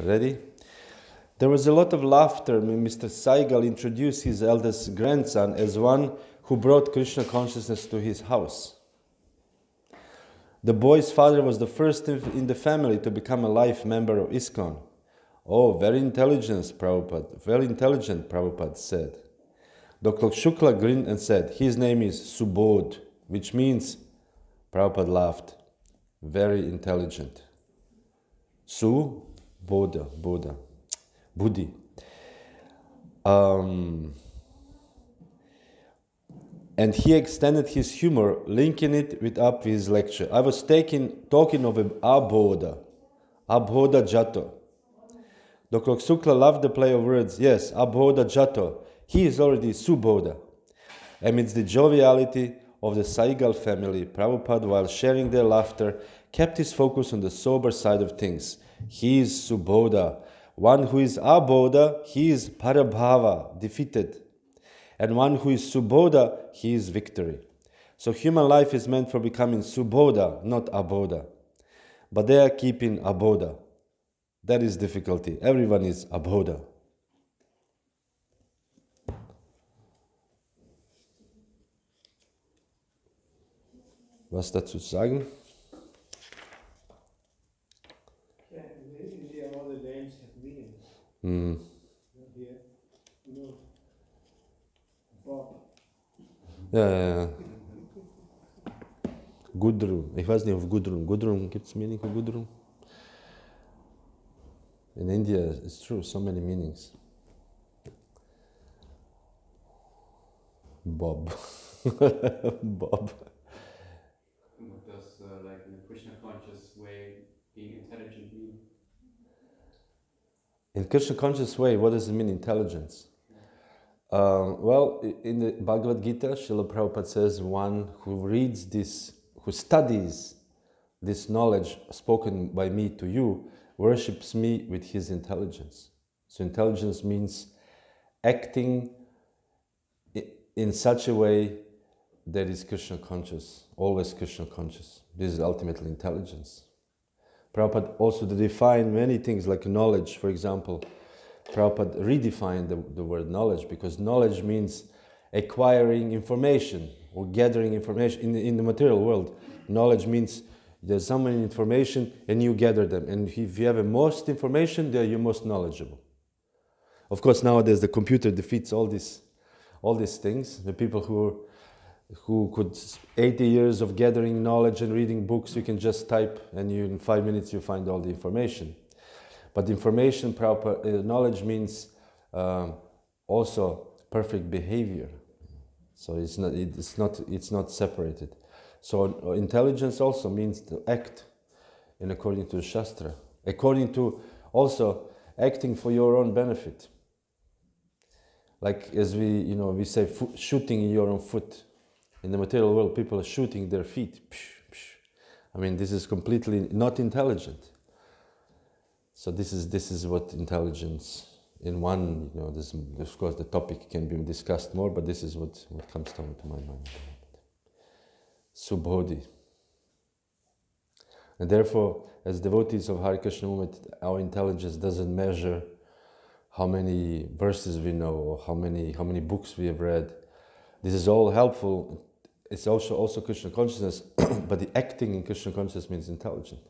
Ready? There was a lot of laughter when Mr. Saigal introduced his eldest grandson as one who brought Krishna consciousness to his house. The boy's father was the first in the family to become a life member of ISKCON. Oh, very intelligent, Prabhupada said. Dr. Shukla grinned and said, his name is Subodh, which means, Prabhupada laughed, very intelligent. Buddha. Buddhi. And he extended his humor, linking it with his lecture. I was talking of Abhoda Jato. Dr. Shukla loved the play of words. Yes, Abhoda Jato. He is already Subodha. Amidst the joviality of the Saigal family, Prabhupada, while sharing their laughter, kept his focus on the sober side of things. He is Subodha. One who is Abhoda, he is Parabhava, defeated. And one who is Subodha, he is victory. So human life is meant for becoming Subodha, not Abhoda. But they are keeping Abhoda. That is difficulty. Everyone is Abhoda. Was dazu zu sagen? Yeah, in India all the names have meanings. Here, you know, Bob. Ja. Gudrun. Ich weiß nicht auf Gudrun. Gudrun, gibt es Meaning für Gudrun? In India, it's true, so many meanings. Bob. Bob. What does, like in a Krishna conscious way, being intelligent mean? In Krishna conscious way, what does it mean, intelligence? Well, in the Bhagavad Gita, Srila Prabhupada says, one who reads this, who studies this knowledge spoken by me to you, worships me with his intelligence. So intelligence means acting in such a way that is Krishna conscious, always Krishna conscious. This is ultimately intelligence. Prabhupada also defined many things like knowledge, for example. Prabhupada redefined the word knowledge because knowledge means acquiring information or gathering information. In the material world, knowledge means there's so many information and you gather them. And if you have the most information, then you're most knowledgeable. Of course, nowadays the computer defeats all these things. The people who could 80 years of gathering knowledge and reading books, you can just type and in 5 minutes you find all the information. But information, knowledge means also perfect behavior. So it's not separated. So intelligence also means to act in according to the Shastra, according to also acting for your own benefit. Like as we say, shooting in your own foot. In the material world, people are shooting their feet. I mean, this is completely not intelligent. So this is what intelligence in one, this, of course the topic can be discussed more, but this is what comes to my mind. Subodhi. And therefore, as devotees of Hare Krishna movement, our intelligence doesn't measure how many verses we know or how many books we have read. This is all helpful. It's also Krishna consciousness, but the acting in Krishna consciousness means intelligent.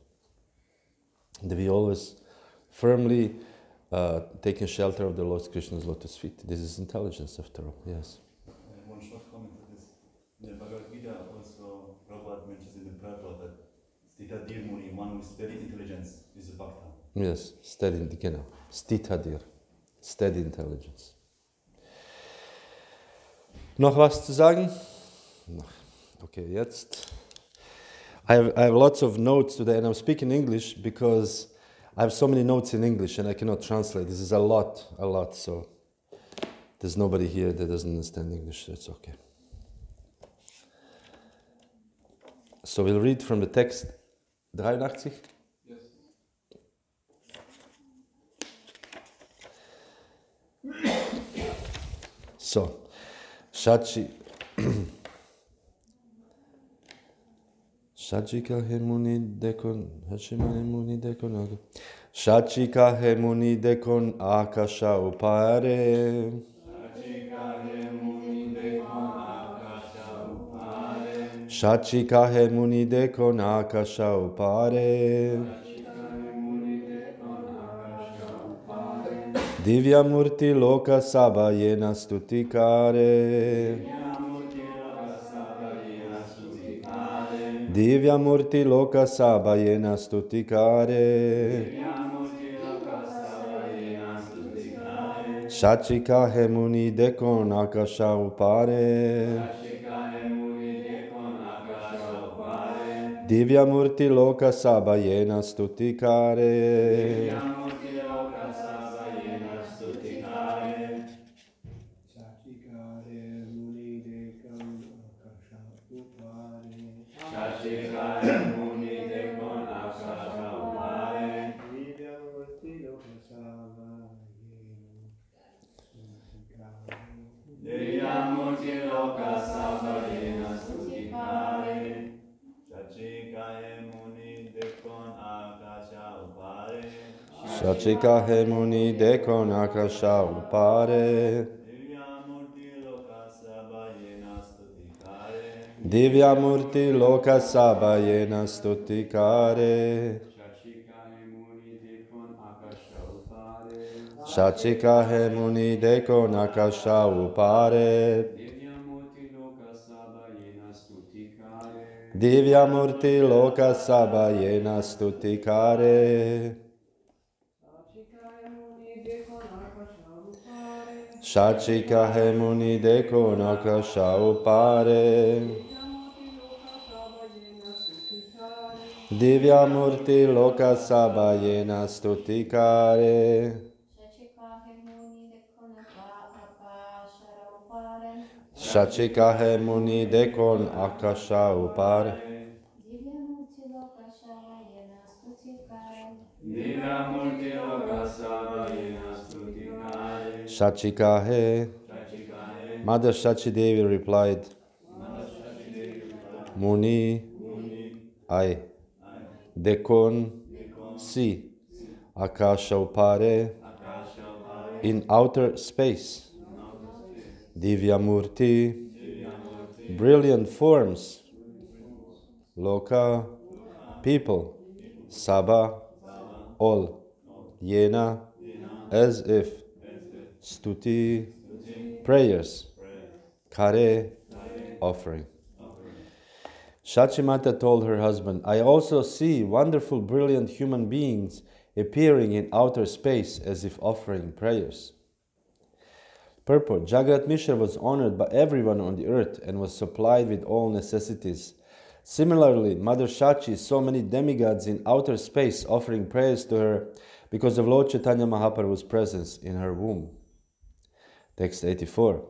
And we always firmly taking shelter of the Lord Krishna's lotus feet. This is intelligence after all, yes. One short comment to this. In the Bhagavad Gita also, Prabhupada mentions in the purport that Stita Dhir Muni, one with steady intelligence, is a bhakta. Yes, steady, genau. Stita Dhir, steady intelligence. Noch was zu sagen? Okay, jetzt. I have lots of notes today, and I'm speaking English because I have so many notes in English and I cannot translate. This is a lot, so there's nobody here that doesn't understand English, so it's okay. So we'll read from the text 83. Yes. So, Shachika Hemuni Dekon Hashimani Muni Dekon Shachikahe muni dekon akasha upare. Shachikahe muni dekon akasha upare. Divya murti loka sabha yena stutikare. Divya murti loka sabha yena stutikare. Shachikahe muni dekon akasha upare. Divya murti loka sabha yena stutikare. Satikare muni dekam akasha upare. Divya murti lokasava yena stutikare. Shachikaye muni dekon akasha upare. Shachikahe muni dekon akasha upare. Divya murti loka sabha yena stutikare. Shachikahe muni dekon akasha upare. Divya murti loka sabha yena stutikare. Shachikahe muni dekon akasha upare. Divya murti loka sabha yena stutikare. Shachikahe muni dekon akasha upare. Shachikahe. Mother Shachi Devi replied, Muni, I, Dekon, see, Akasha upare, in outer space, Divya Murti, brilliant forms, Loka, people, Sabha, all, Yena, as if, Stuti, prayers, Kare, offering. Shachimata told her husband, I also see wonderful, brilliant human beings appearing in outer space as if offering prayers. Purport. Jagarat Mishra was honored by everyone on the earth and was supplied with all necessities. Similarly, Mother Shachi saw many demigods in outer space offering prayers to her because of Lord Chaitanya Mahaprabhu's presence in her womb. Text 84.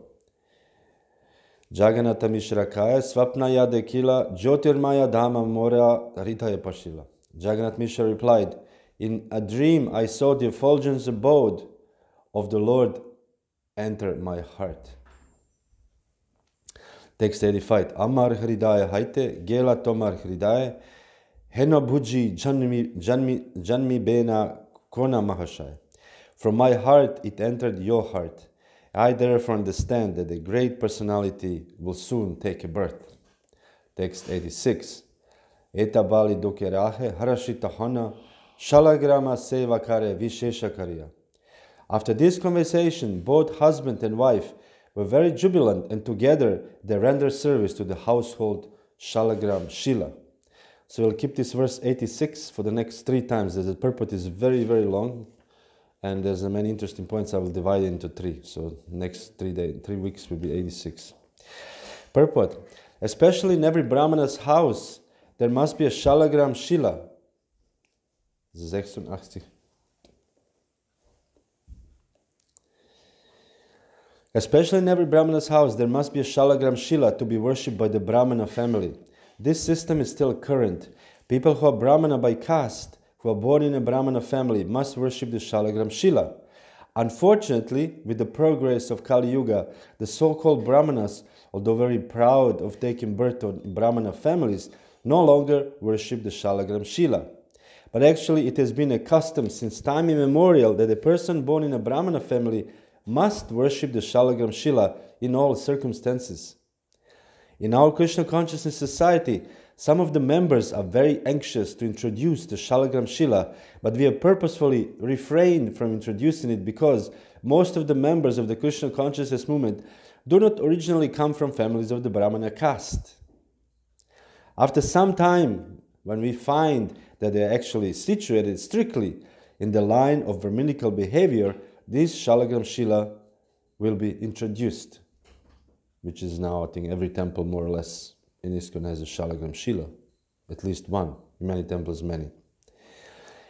Jagannatha Mishra Kaya Swapnaya Dekila Jyotirmaya Dhamma Mora Ritaya Pashila. Jagannath Mishra replied, in a dream I saw the effulgence abode of the Lord enter my heart. Text 85. Amar Hridaya Haite Gela Tomar Hridaya Hena Bhuji Janmi Bena Kona Mahashaya. From my heart it entered your heart. I therefore understand that the great personality will soon take a birth. Text 86. Eta bali dokerahe harashita hana shalagrama sevakare vishesha karya. After this conversation, both husband and wife were very jubilant, and together they rendered service to the household shalagram shila. So we'll keep this verse 86 for the next 3 times, as the purport is very, very long. And there's many interesting points. I will divide it into 3. So next 3 weeks will be 86. Purport. Especially in every Brahmana's house, there must be a Shalagram Shila. 86. Especially in every Brahmana's house, there must be a Shalagram Shila to be worshipped by the Brahmana family. This system is still current. People who are Brahmana by caste, who are born in a Brahmana family, must worship the Shalagram Shila. Unfortunately, with the progress of Kali Yuga, the so-called Brahmanas, although very proud of taking birth in Brahmana families, no longer worship the Shalagram Shila. but actually it has been a custom since time immemorial that a person born in a Brahmana family must worship the Shalagram Shila in all circumstances. In our Krishna consciousness society, some of the members are very anxious to introduce the Shalagram Shila, but we have purposefully refrained from introducing it because most of the members of the Krishna consciousness movement do not originally come from families of the Brahmana caste. After some time, when we find that they are actually situated strictly in the line of Brahminical behavior, this Shalagram Shila will be introduced, which is now, I think, every temple more or less in ISKCON has a Shalagram Shila, at least one, in many temples many.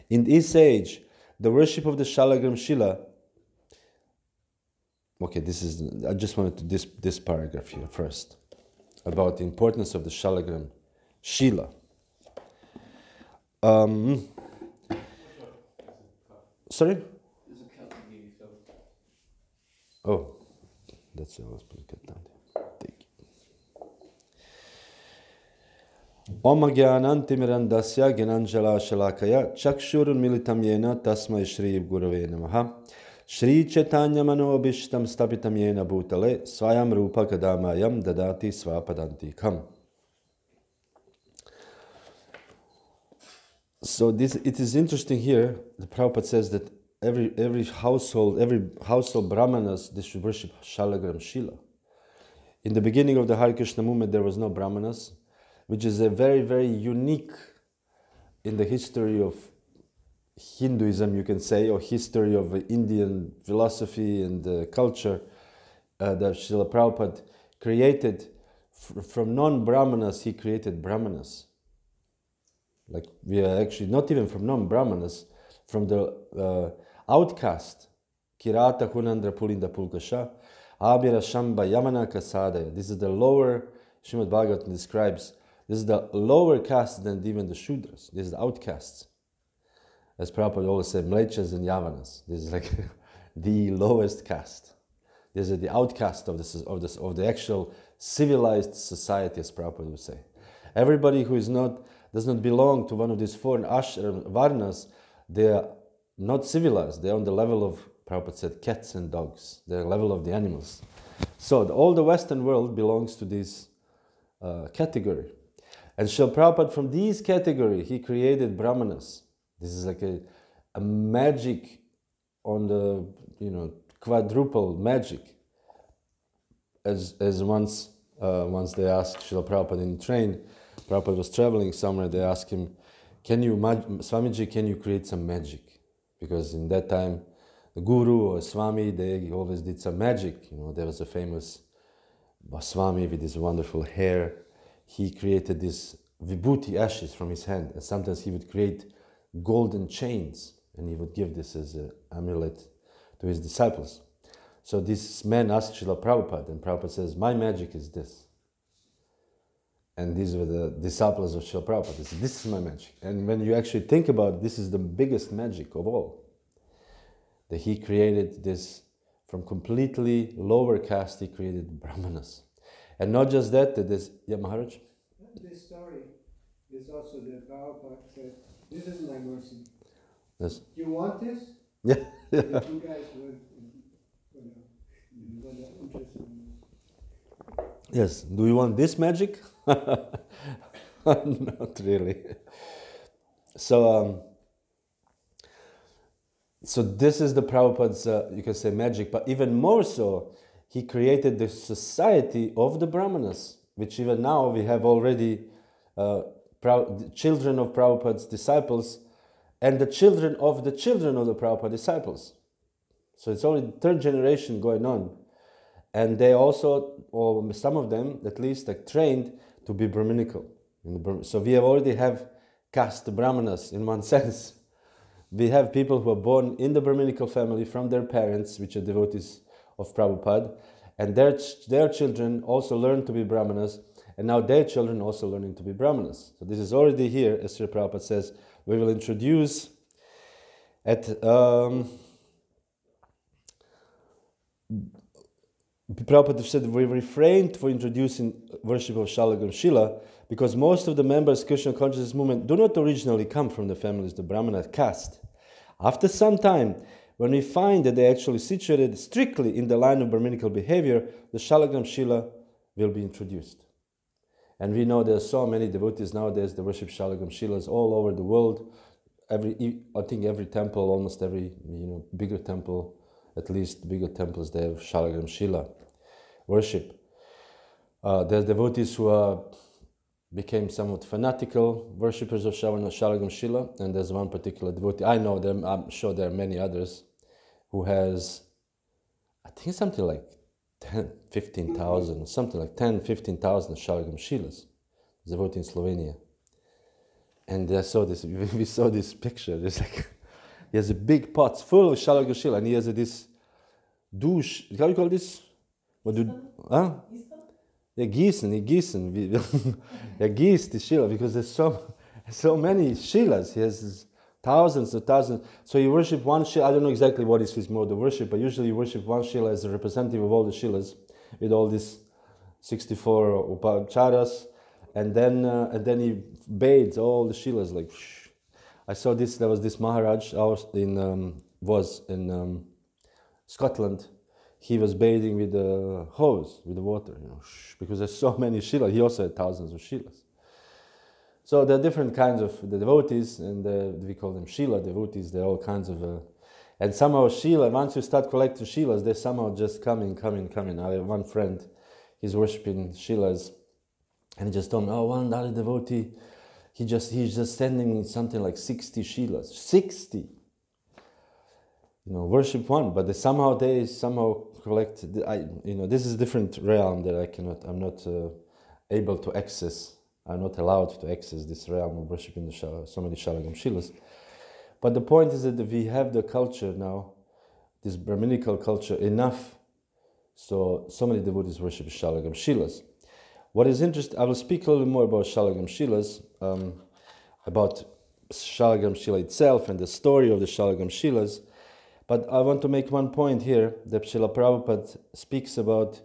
In this age, the worship of the Shalagram Shila, I just wanted to this paragraph here first, about the importance of the Shalagram Shila. Sorry? Oh, that's what I was putting it down there. Thank you. Om Jnanantimirandasya Gyananjala Shalakaya Chakshurun Militam Yena Tasmai Shri Gurave Namaha Shri Caitanya Manobishtam Stapitam Yena Bhutale Swayam Rupa Kadamayam Dadati Swapadanti Kam. So it is interesting here. The Prabhupada says that every household brahmanas, they should worship Shalagram Shila. In the beginning of the Hare Krishna movement, there was no brahmanas, which is a very, very unique in the history of Hinduism, you can say, or history of Indian philosophy and culture, that Srila Prabhupada created. From non-brahmanas, he created brahmanas. Like, we are actually not even from non-brahmanas, from the outcast. Kirata Hunandra Pulinda Pulkasha, Abhira Shamba Yamana Kasadaya. This is the lower, Srimad Bhagavatam describes, this is the lower caste than even the Shudras. This is the outcasts. As Prabhupada always said, Mlechas and Yavanas. This is like the lowest caste. These are the outcasts of the actual civilized society, as Prabhupada would say. Everybody who does not belong to one of these four varnas, they are not civilized. They are on the level of, Prabhupada said, cats and dogs. They are the level of the animals. So all the Western world belongs to this category. And Srila Prabhupada, from this category, he created brahmanas. This is like a magic on the, quadruple magic. As once they asked Srila Prabhupada in the train, Prabhupada was traveling somewhere, they asked him, Swamiji, can you create some magic? Because in that time, the Guru or Swami, they always did some magic. There was a famous Swami with his wonderful hair. He created this vibhuti ashes from his hand, and sometimes he would create golden chains, and he would give this as an amulet to his disciples. So this man asked Srila Prabhupada, and Prabhupada says, my magic is this. And these were the disciples of Srila Prabhupada. They said, this is my magic. And when you actually think about it, this is the biggest magic of all. That he created this, from completely lower caste, he created brahmanas. And not just that there's, yeah, Maharaj? This story is also that Prabhupada said, this is my mercy. Yes. You want this? Yeah. The two guys were interested in Yes. Do you want this magic? Not really. So this is the Prabhupada's, you can say, magic, but even more so, he created the society of the Brahmanas, which even now we have already children of Prabhupada's disciples and the children of the Prabhupada disciples. So it's already third generation going on. And they also, or some of them at least, are trained to be Brahminical. So we already have caste Brahmanas in one sense. We have people who are born in the Brahminical family from their parents, which are devotees of Prabhupada, and their children also learn to be Brahmanas, and now their children also learning to be Brahmanas. So this is already here, as Sri Prabhupada says. We will introduce at Prabhupada said we refrained for introducing worship of Shalagram Shila because most of the members of Krishna consciousness movement do not originally come from the families, the Brahmana caste. After some time, when we find that they actually situated strictly in the line of Brahminical behavior, the Shalagram Shila will be introduced. And we know there are so many devotees nowadays that worship Shalagram Shilas all over the world. I think every temple, almost every bigger temple, at least bigger temples, they have Shalagram Shila worship. There's devotees who became somewhat fanatical worshippers of Shalagram Shila, and there's one particular devotee, I know them, I'm sure there are many others, who has, I think something like 15,000 Shalagram Shilas, devotee in Slovenia. And I saw this, we saw this picture, it's like, he has a big pot full of Shalagram Shila, and he has this douche, how do you call this? What do, huh? Yeah, gießen. Yeah, gießt the Shila, because there's so many Shilas. He has thousands of thousands. So you worship one Shila, I don't know exactly what is his mode of worship, but usually you worship one Shila as a representative of all the Shilas, with all these 64 upacharas, and then he bathes all the Shilas, like, I saw this, there was this Maharaj was in Scotland. He was bathing with the hose, with the water, because there's so many Shilas. He also had thousands of Shilas. So there are different kinds of the devotees, and we call them Shila devotees. There are all kinds of, and somehow Shila, once you start collecting Shilas, they somehow just coming. I have one friend, he's worshipping Shilas, and he just told me, one other devotee, he's just sending me something like 60 Shilas. 60! Worship one, but they somehow collect. This is a different realm that I'm not able to access. I'm not allowed to access this realm of worshiping so many Shalagram Shilas. But the point is that we have the culture now, this Brahminical culture, enough, so many devotees worship Shalagram Shilas. What is interesting, I will speak a little more about Shalagram Shilas, about Shalagram Shila itself and the story of the Shalagram Shilas. But I want to make one point here that Srila Prabhupada speaks about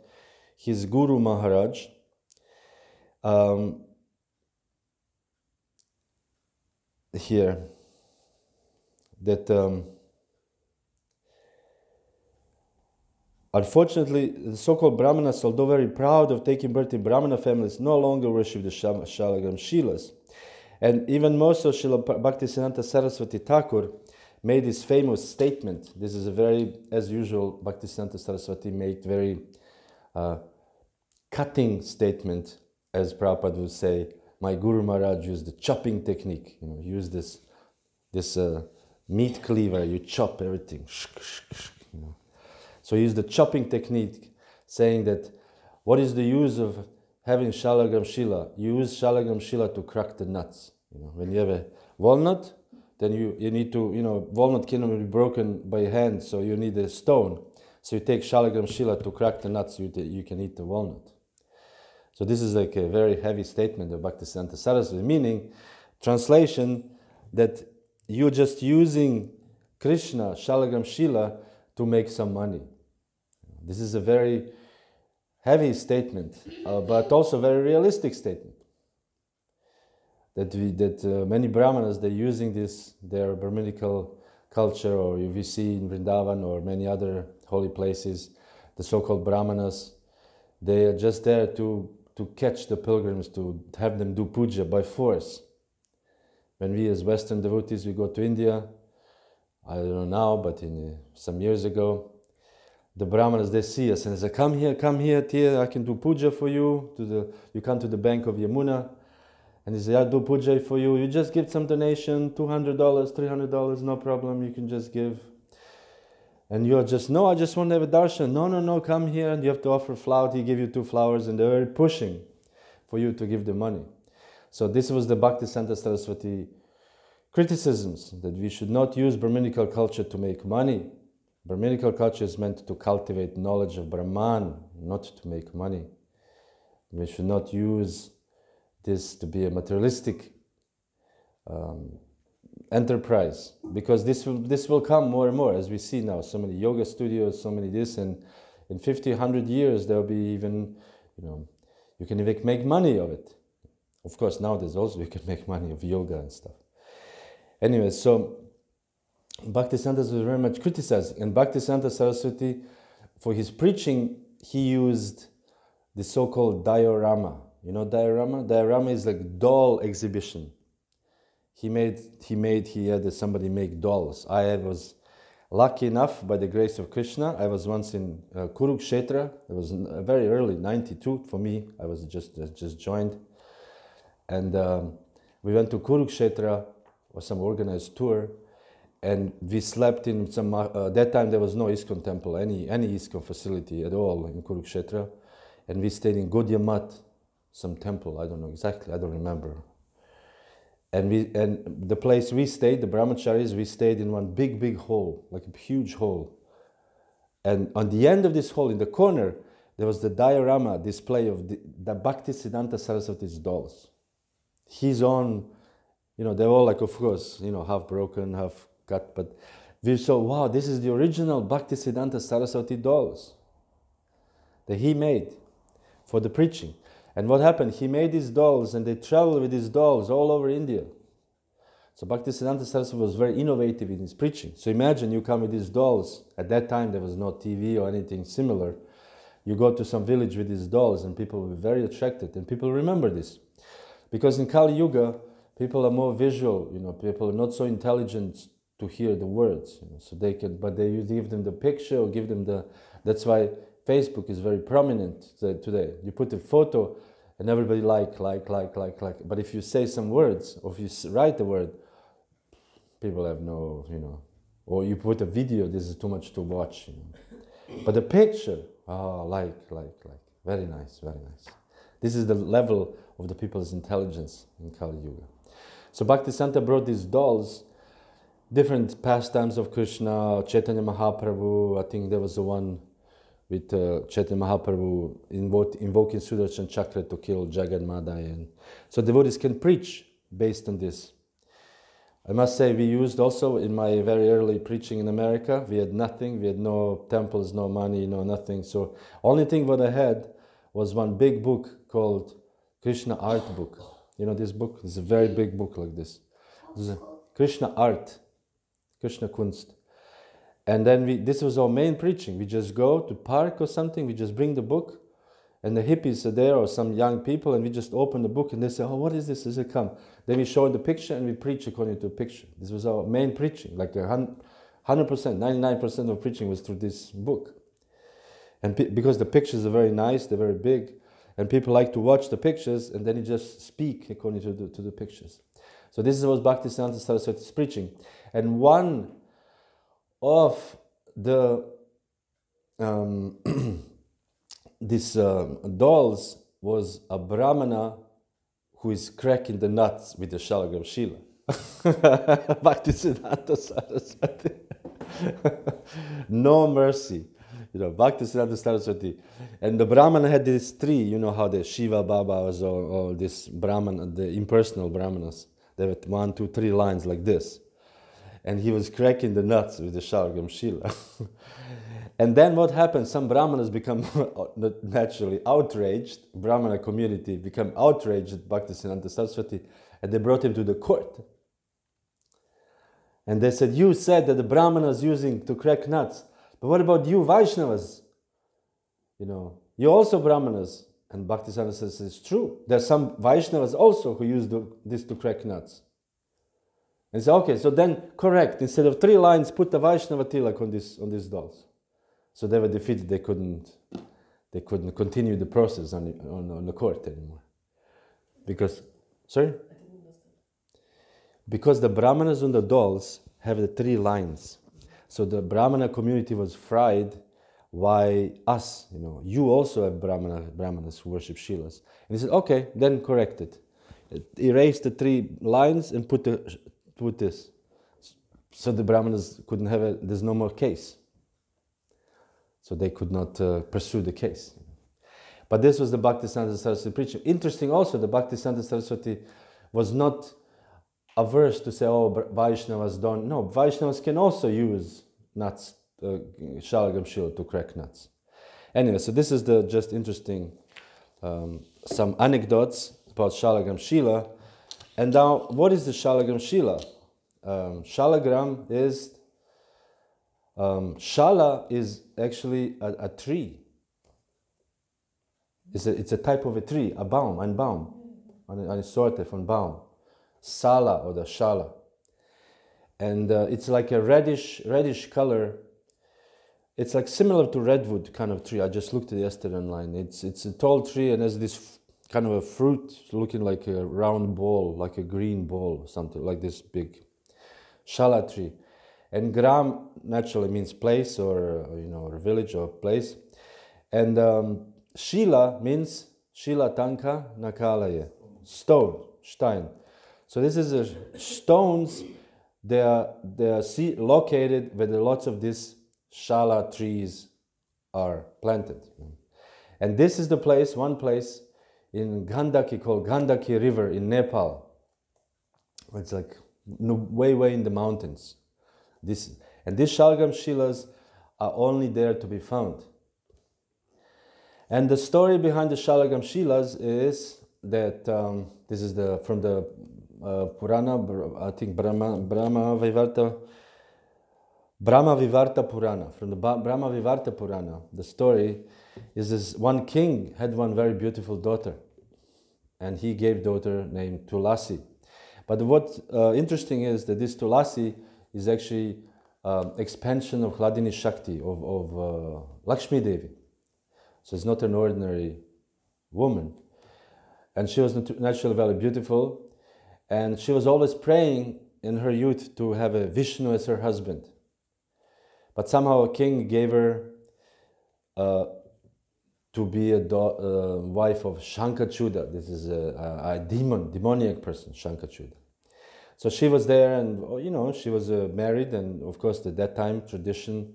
his Guru Maharaj. Here, that unfortunately, the so-called Brahmanas, although very proud of taking birth in Brahmana families, no longer worship the Shalagram Shilas. And even most of Srila Bhaktisiddhanta Saraswati Thakur made this famous statement. This is a very, as usual, Bhaktisiddhanta Saraswati made very cutting statement, as Prabhupada would say. My Guru Maharaj used the chopping technique. Use this meat cleaver. You chop everything. So he used the chopping technique, saying that what is the use of having Shalagram Shila? You use Shalagram Shila to crack the nuts. When you have a walnut, then you need to, walnut cannot be broken by hand, so you need a stone. So you take Shalagram Shila to crack the nuts, you can eat the walnut. So this is like a very heavy statement of Bhaktisiddhanta Saraswati, meaning, translation, that you're just using Krishna, Shalagram Shila, to make some money. This is a very heavy statement, but also very realistic statement. That many Brahmanas, they're using their Brahminical culture, or we see in Vrindavan or many other holy places, the so-called Brahmanas, they are just there to catch the pilgrims, to have them do puja by force. When we as Western devotees, we go to India, I don't know now, but some years ago, the Brahmanas, they see us and they say, come here, Tia, I can do puja for you. You come to the bank of Yamuna, and they say, I'll do puja for you. You just give some donation, $200, $300, no problem, you can just give. And you're just, no, I just want to have a darshan. No, come here, and you have to offer flower. He give you 2 flowers, and they're very pushing for you to give the money. So this was the Bhaktisiddhanta Saraswati criticisms, that we should not use Brahminical culture to make money. Brahminical culture is meant to cultivate knowledge of Brahman, not to make money. We should not use this to be a materialistic enterprise, because this will come more and more, as we see now. So many yoga studios, so many this, and in 50, 100 years, there'll be even, you can even make money of it. Of course, nowadays also you can make money of yoga and stuff. Anyway, so Bhaktisiddhanta was very much criticized, and Bhaktisiddhanta Saraswati, for his preaching, he used the so-called diorama. You know diorama? Diorama is like doll exhibition. He had somebody make dolls. I was lucky enough, by the grace of Krishna, I was once in Kurukshetra. It was very early, 92 for me. I was just joined. And we went to Kurukshetra, or some organized tour, and we slept in some, that time there was no ISKCON temple, any ISKCON facility at all in Kurukshetra. And we stayed in Godyamat, some temple, I don't know exactly, I don't remember. And the place we stayed, the brahmacharis, we stayed in one big hall, like a huge hall. And on the end of this hall, in the corner, there was the diorama display of the Bhaktisiddhanta Saraswati's dolls. His own, they're all like, of course, half broken, half cut, but we saw, wow, this is the original Bhaktisiddhanta Saraswati dolls that he made for the preaching. And what happened? He made these dolls, and they traveled with these dolls all over India. So Bhaktisiddhanta Saraswati was very innovative in his preaching. So imagine you come with these dolls. At that time, there was no TV or anything similar. You go to some village with these dolls, and people will be very attracted, and people remember this. Because in Kali Yuga, people are more visual, people are not so intelligent to hear the words, so they can, but they give them the picture or give them that's why Facebook is very prominent today. You put a photo and everybody like. But if you say some words, or if you write a word, people have no, or you put a video, this is too much to watch. But the picture, like. Very nice, very nice. This is the level of the people's intelligence in Kali Yuga. So Bhaktisiddhanta brought these dolls, different pastimes of Krishna, Caitanya Mahaprabhu, I think there was the one with Chaitanya Mahaprabhu invoking Sudarshan Chakra to kill Jaganmadaya. And so devotees can preach based on this. I must say, we used also in my very early preaching in America, we had nothing, we had no temples, no money, no nothing. So only thing what I had was one big book called Krishna Art Book. You know this book? It's a very big book like this. This is Krishna Art, Krishna Kunst. And then this was our main preaching. We just go to park or something, we just bring the book, and the hippies are there, or some young people, and we just open the book, and they say, oh, what is this? Does it come? Then we show the picture, and we preach according to the picture. This was our main preaching, like 100%, 99% of preaching was through this book. And because the pictures are very nice, they're very big, and people like to watch the pictures, and then you just speak according to the pictures. So this is what Bhaktisiddhanta Saraswati is preaching. And one of the these dolls was a Brahmana who is cracking the nuts with the Shalagram Shila. Bhaktisiddhanta Saraswati. No mercy. Bhaktisiddhanta Saraswati. And the Brahmana had these three, you know how the Shiva Babas or this Brahmana, the impersonal Brahmanas, they had 1, 2, 3 lines like this. And he was cracking the nuts with the Shalagram Shila. And then what happened? Some Brahmanas become naturally outraged. Brahmana community become outraged at Bhaktisiddhanta Saraswati, and they brought him to the court. And they said, you said that the Brahmanas using to crack nuts, but what about you Vaishnavas? You're also Brahmanas. And Bhaktisiddhanta says, it's true. There are some Vaishnavas also who use this to crack nuts. And say, okay, so then correct. Instead of 3 lines, put the Vaishnava tilak on these dolls. So they were defeated. They couldn't continue the process on the court anymore. Because the Brahmanas on the dolls have the 3 lines. So the Brahmana community was fried. Why us? You also have Brahmanas who worship Shilas. And he said, okay, then correct it. Erase the 3 lines and put this. So the Brahmanas couldn't have there's no more case. So they could not pursue the case. But this was the Bhaktisiddhanta Saraswati preaching. Interesting also, the Bhaktisiddhanta Saraswati was not averse to say, oh, Vaishnavas don't. No, Vaishnavas can also use nuts, Shalagram Shila to crack nuts. Anyway, so this is the just interesting, some anecdotes about Shalagram Shila. And now, what is the Shalagram Shila? Shalagram is, Shala is actually a tree. It's a type of a tree, a baum, ein Baum, eine Sorte von Baum. Sala or the Shala. And it's like a reddish color. It's like similar to redwood kind of tree. I just looked at it yesterday online. It's a tall tree and has this kind of a fruit looking like a round ball, like a green ball, something like this big Shala tree. And Gram naturally means place or or village or place. And Shila means Shila Tanka Nakalaye, stone, stein. So this is stones. They are located where lots of these Shala trees are planted. And this is the place, one place in Gandaki called Gandaki River in Nepal. It's like way in the mountains. These Shalagram Shilas are only there to be found. And the story behind the Shalagram Shilas is that this is from the Purana, I think Brahma Vivarta Purana. From the Brahma Vivarta Purana, the story is this: one king had one very beautiful daughter, and he gave daughter named Tulasi. But what interesting is that this Tulasi is actually expansion of Hladini Shakti, of Lakshmi Devi. So it's not an ordinary woman. And she was naturally very beautiful. And she was always praying in her youth to have a Vishnu as her husband. But somehow a king gave her to be a wife of Shankachuda. This is a demoniac person, Shankachuda. So she was there, and she was married, and of course at that time tradition,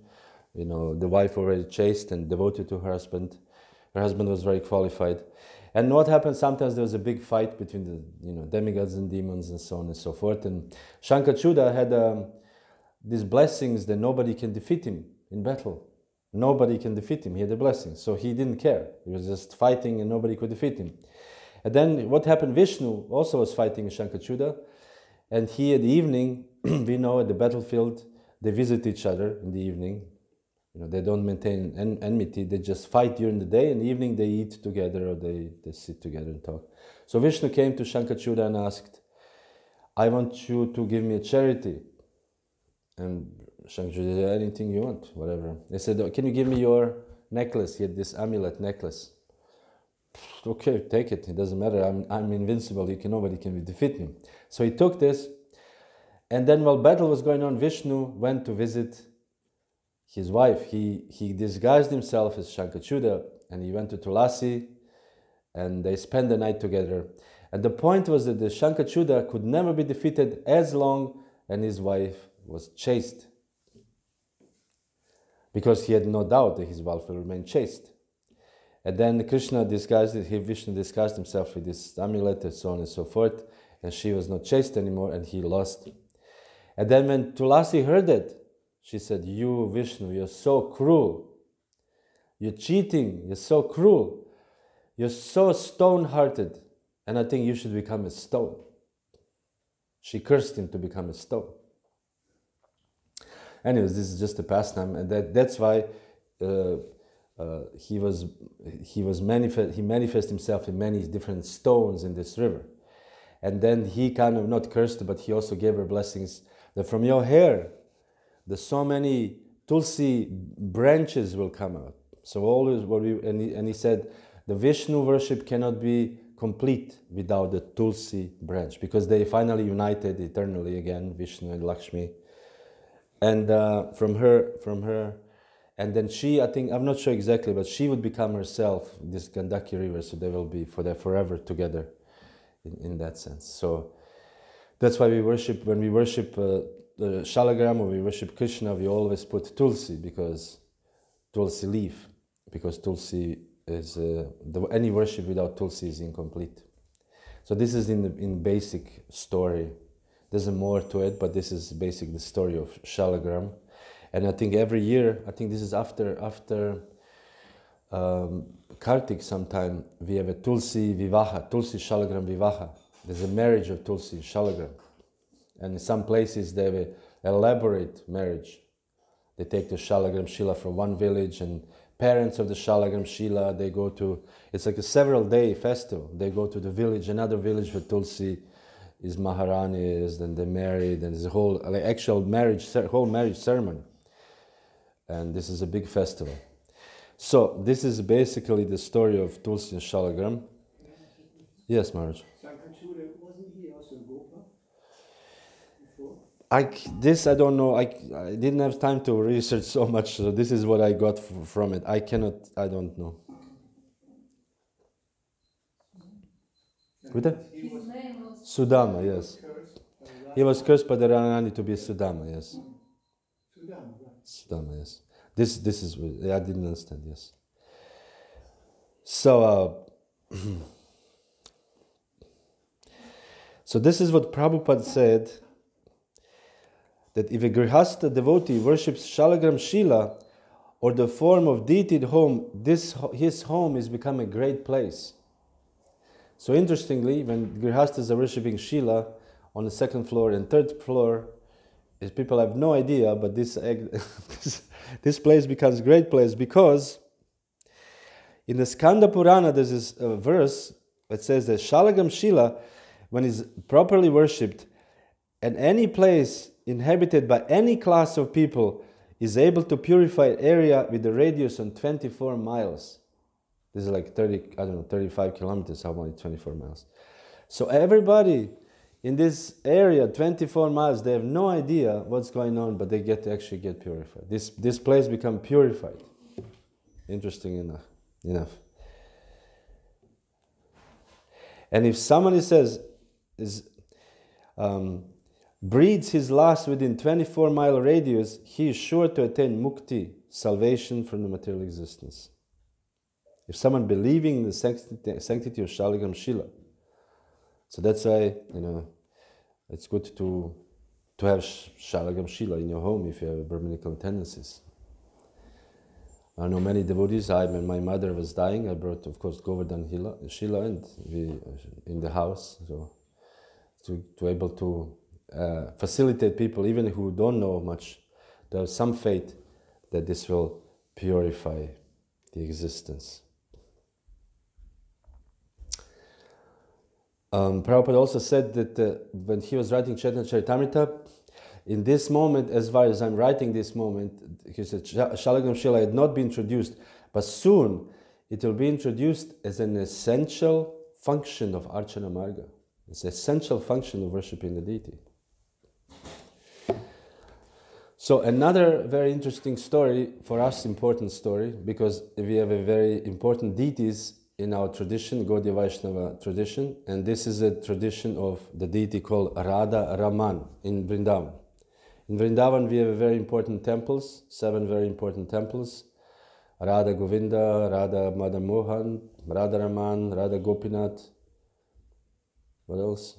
the wife already chaste and devoted to her husband. Her husband was very qualified. And what happened, sometimes there was a big fight between the demigods and demons and so on and so forth. And Shankachuda had these blessings that nobody can defeat him in battle. Nobody can defeat him. He had the blessings. So he didn't care. He was just fighting and nobody could defeat him. And then what happened, Vishnu also was fighting Shankachuda. And he, at the evening, we know at the battlefield, they visit each other in the evening. They don't maintain enmity. They just fight during the day. In the evening, they eat together or they sit together and talk. So Vishnu came to Shankachuda and asked, I want you to give me a charity. And Shankachuda said, anything you want, whatever. They said, can you give me your necklace? He had this amulet necklace. Okay, take it. It doesn't matter. I'm invincible. Nobody can defeat me. So he took this. And then while battle was going on, Vishnu went to visit his wife. He disguised himself as Shankachuda and he went to Tulasi and they spent the night together. And the point was that the Shankachuda could never be defeated as long as his wife was chaste. Because he had no doubt that his wife will remain chaste. And then Vishnu disguised himself with this amulet and so on and so forth. And she was not chaste anymore and he lost. And then when Tulasi heard it, she said, you, Vishnu, you're so cruel. You're cheating. You're so cruel. You're so stone-hearted. And I think you should become a stone. She cursed him to become a stone. Anyways, this is just a pastime. And that's why he manifested himself in many different stones in this river. And then he kind of not cursed, but he also gave her blessings that from your hair, there's so many Tulsi branches will come out. So always and he said, the Vishnu worship cannot be complete without the Tulsi branch, because they finally united eternally again, Vishnu and Lakshmi. And from her, and then she, I think, I'm not sure exactly, but she would become herself this Gandaki river, so they will be forever together in that sense. So that's why when we worship the Shalagram or we worship Krishna, we always put Tulsi, because Tulsi leaf, because Tulsi is, any worship without Tulsi is incomplete. So this is in basic story. There's more to it, but this is basically the story of Shalagram. And I think every year, I think this is after Kartik sometime, we have a Tulsi Vivaha, Tulsi Shalagram Vivaha. There's a marriage of Tulsi Shalagram. And in some places they have an elaborate marriage. They take the Shalagram Shila from one village, and parents of the Shalagram Shila, they go to, it's like a several day festival. They go to the village, another village where Tulsi is Maharani is, then they're married, and there's a whole like actual marriage, whole marriage ceremony. And this is a big festival. So this is basically the story of Tulsi and Shalagram. Yes, Maharaj. Sankachuda, wasn't he also Gopa before? I don't know. I didn't have time to research so much. So this is what I got from it. I don't know. With that? His name was Sudama, yes. He was cursed by the Rani to be Sudama, yes. Sudama, right. Sudama, yes. This is, I didn't understand, yes. So, so this is what Prabhupada said, that if a Grihastha devotee worships Shalagram Shila or the form of deity at home, his home is become a great place. So interestingly, when Grihasthas are worshipping Shila on the second floor and third floor, people have no idea, but this place becomes a great place because in the Skanda Purana there's this verse that says that Shalagram Shila, when is properly worshipped, and any place inhabited by any class of people is able to purify an area with a radius on 24 miles. This is like 35 kilometers, how many 24 miles? So everybody in this area, 24 miles, they have no idea what's going on, but they actually get purified. This place becomes purified. Interesting enough. And if somebody says, breathes his last within 24-mile radius, he is sure to attain mukti, salvation from the material existence. If someone believing in the sanctity of Shalagram Shila, so that's why, it's good to have Shalagram Shila in your home if you have Brahminical tendencies. I know many devotees. When my mother was dying, I brought, of course, Govardhan Shila and in the house, so to able to facilitate people, even who don't know much, there's some faith that this will purify the existence. Prabhupada also said that when he was writing Chaitanya Caritamrita, in this moment, as far as I'm writing this moment, he said Shalagram Shila had not been introduced, but soon it will be introduced as an essential function of Archana Marga. It's an essential function of worshipping the deity. So another very interesting story, for us important story, because we have a very important deities in our tradition, Gaudiya Vaishnava tradition, and this is a tradition of the deity called Radha Raman in Vrindavan. In Vrindavan we have very important temples, 7 very important temples, Radha Govinda, Radha Madan Mohan, Radha Raman, Radha Gopinath, what else?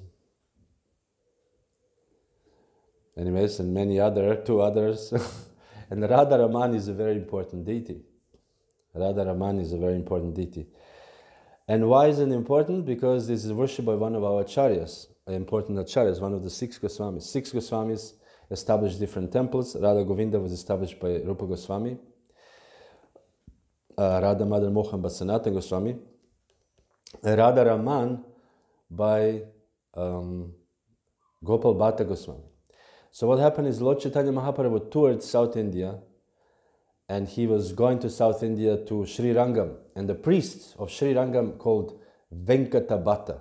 Anyways, and two others. And Radha Raman is a very important deity. Radha Raman is a very important deity. And why is it important? Because this is worshipped by one of our acharyas, important acharyas, one of the 6 Goswamis. 6 Goswamis established different temples. Radha Govinda was established by Rupa Goswami. Radha Madan Mohan by Sanatana Goswami. Radha Raman by Gopal Bhatta Goswami. So what happened is Lord Chaitanya Mahaprabhu toured South India, and he was going to South India to Sri Rangam, and the priest of Sri Rangam called Venkata Bhatta.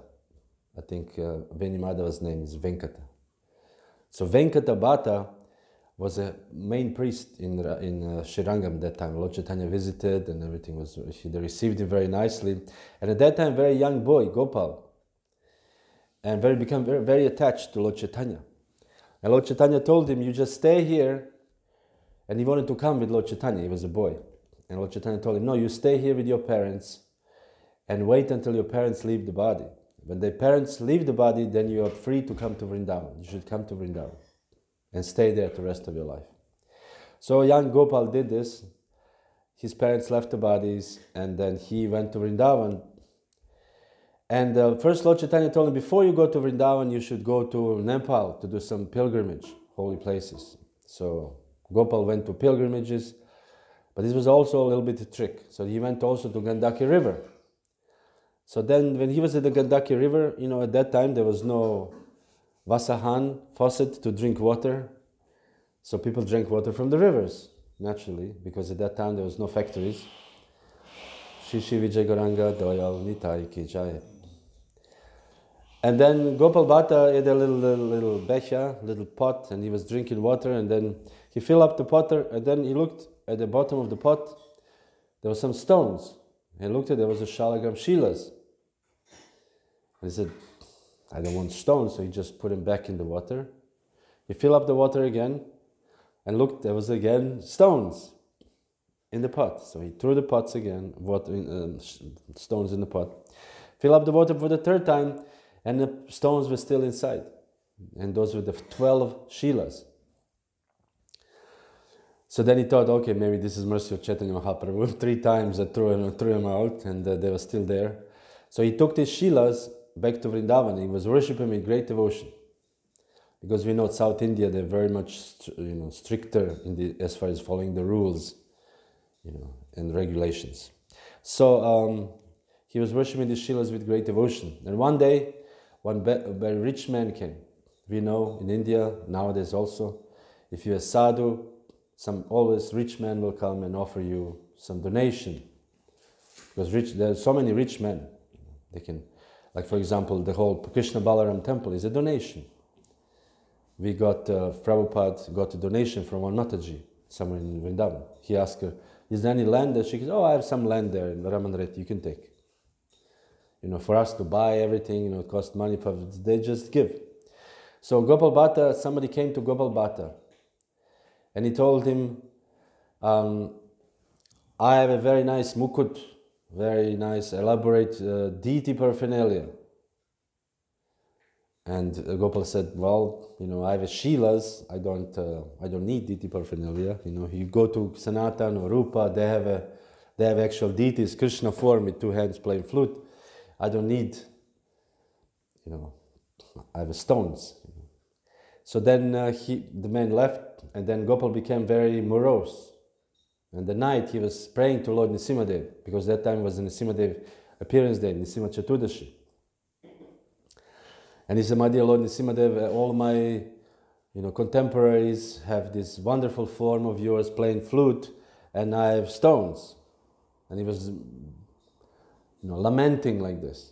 I think Venimadava's name is Venkata. So Venkata Bhatta was a main priest in Sri Rangam that time. Lord Chaitanya visited and everything was, they received him very nicely. And at that time, very young boy, Gopal, and became very attached to Lord Chaitanya. And Lord Chaitanya told him, you just stay here. And he wanted to come with Lord Chaitanya, he was a boy. And Lord Chaitanya told him, no, you stay here with your parents and wait until your parents leave the body. When their parents leave the body, then you are free to come to Vrindavan. You should come to Vrindavan and stay there the rest of your life. So young Gopal did this. his parents left the bodies, and then he went to Vrindavan. And first Lord Chaitanya told him, before you go to Vrindavan, you should go to Nepal to do some pilgrimage, holy places. So Gopal went to pilgrimages, but this was also a little bit a trick. So he went also to Gandaki River. So then when he was at the Gandaki River, at that time there was no Vasahan, faucet to drink water. So people drank water from the rivers, naturally, because at that time there was no factories. Shishi Vijay Gauranga Doyal Nitai Ki Jaya. And then Gopal Bhatta had a little becha, little pot, and he was drinking water, and then he filled up the pot, and then he looked at the bottom of the pot, there were some stones. He looked at there was a Shalagram Shilas. And he said, I don't want stones, so he just put them back in the water. He filled up the water again, and looked, there was again stones in the pot. So he threw the pots again, stones in the pot. Fill up the water for the third time, and the stones were still inside. And those were the 12 Shilas. So then he thought, okay, maybe this is mercy of Chaitanya Mahaprabhu. 3 times I threw him out, and they were still there. So he took these Shilas back to Vrindavan. He was worshipping with great devotion. Because we know South India, they're very much stricter as far as following the rules, and regulations. So he was worshipping the Shilas with great devotion. And one day, one very rich man came. We know in India, nowadays also, if you're a sadhu, some always rich man will come and offer you some donation. Because there are so many rich men. They can, like for example, the whole Krishna Balaram temple is a donation. We got, Prabhupada got a donation from one Mataji, somewhere in Vrindavan. He asked her, is there any land there? She goes, I have some land there in Ramanret, you can take. For us to buy everything, it costs money, they just give. So Gopal Bhatta, somebody came to Gopal Bhatta, and he told him, I have a very nice mukut, very nice elaborate deity paraphernalia. And Gopal said, well, I have a Shilas, I don't need deity paraphernalia. You go to Sanatan or Rupa, they have actual deities, Krishna form with 2 hands playing flute. I don't need, I have stones. So then the man left, and then Gopal became very morose. And the night he was praying to Lord Nrsimhadev, because that time was the Nrsimhadev appearance day, Nrsimha Chaturdashi. And he said, my dear Lord Nrsimhadev, all my contemporaries have this wonderful form of yours playing flute, and I have stones. And he was lamenting like this.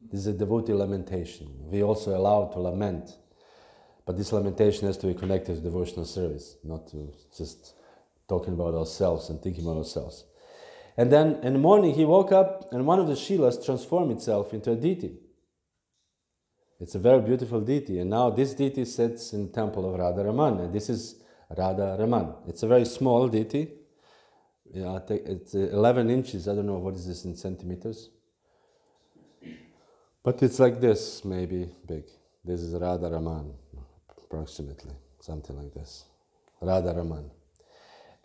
This is a devotee lamentation. We also allowed to lament, but this lamentation has to be connected to devotional service, not to just talking about ourselves and thinking about ourselves. And then in the morning he woke up, and one of the Shilas transformed itself into a deity. It's a very beautiful deity, and now this deity sits in the temple of Radha Raman, and this is Radha Raman. It's a very small deity. I think it's 11 inches. I don't know what is this in centimeters, but it's like this, maybe big. This is Radha Raman, approximately, something like this. Radha Raman.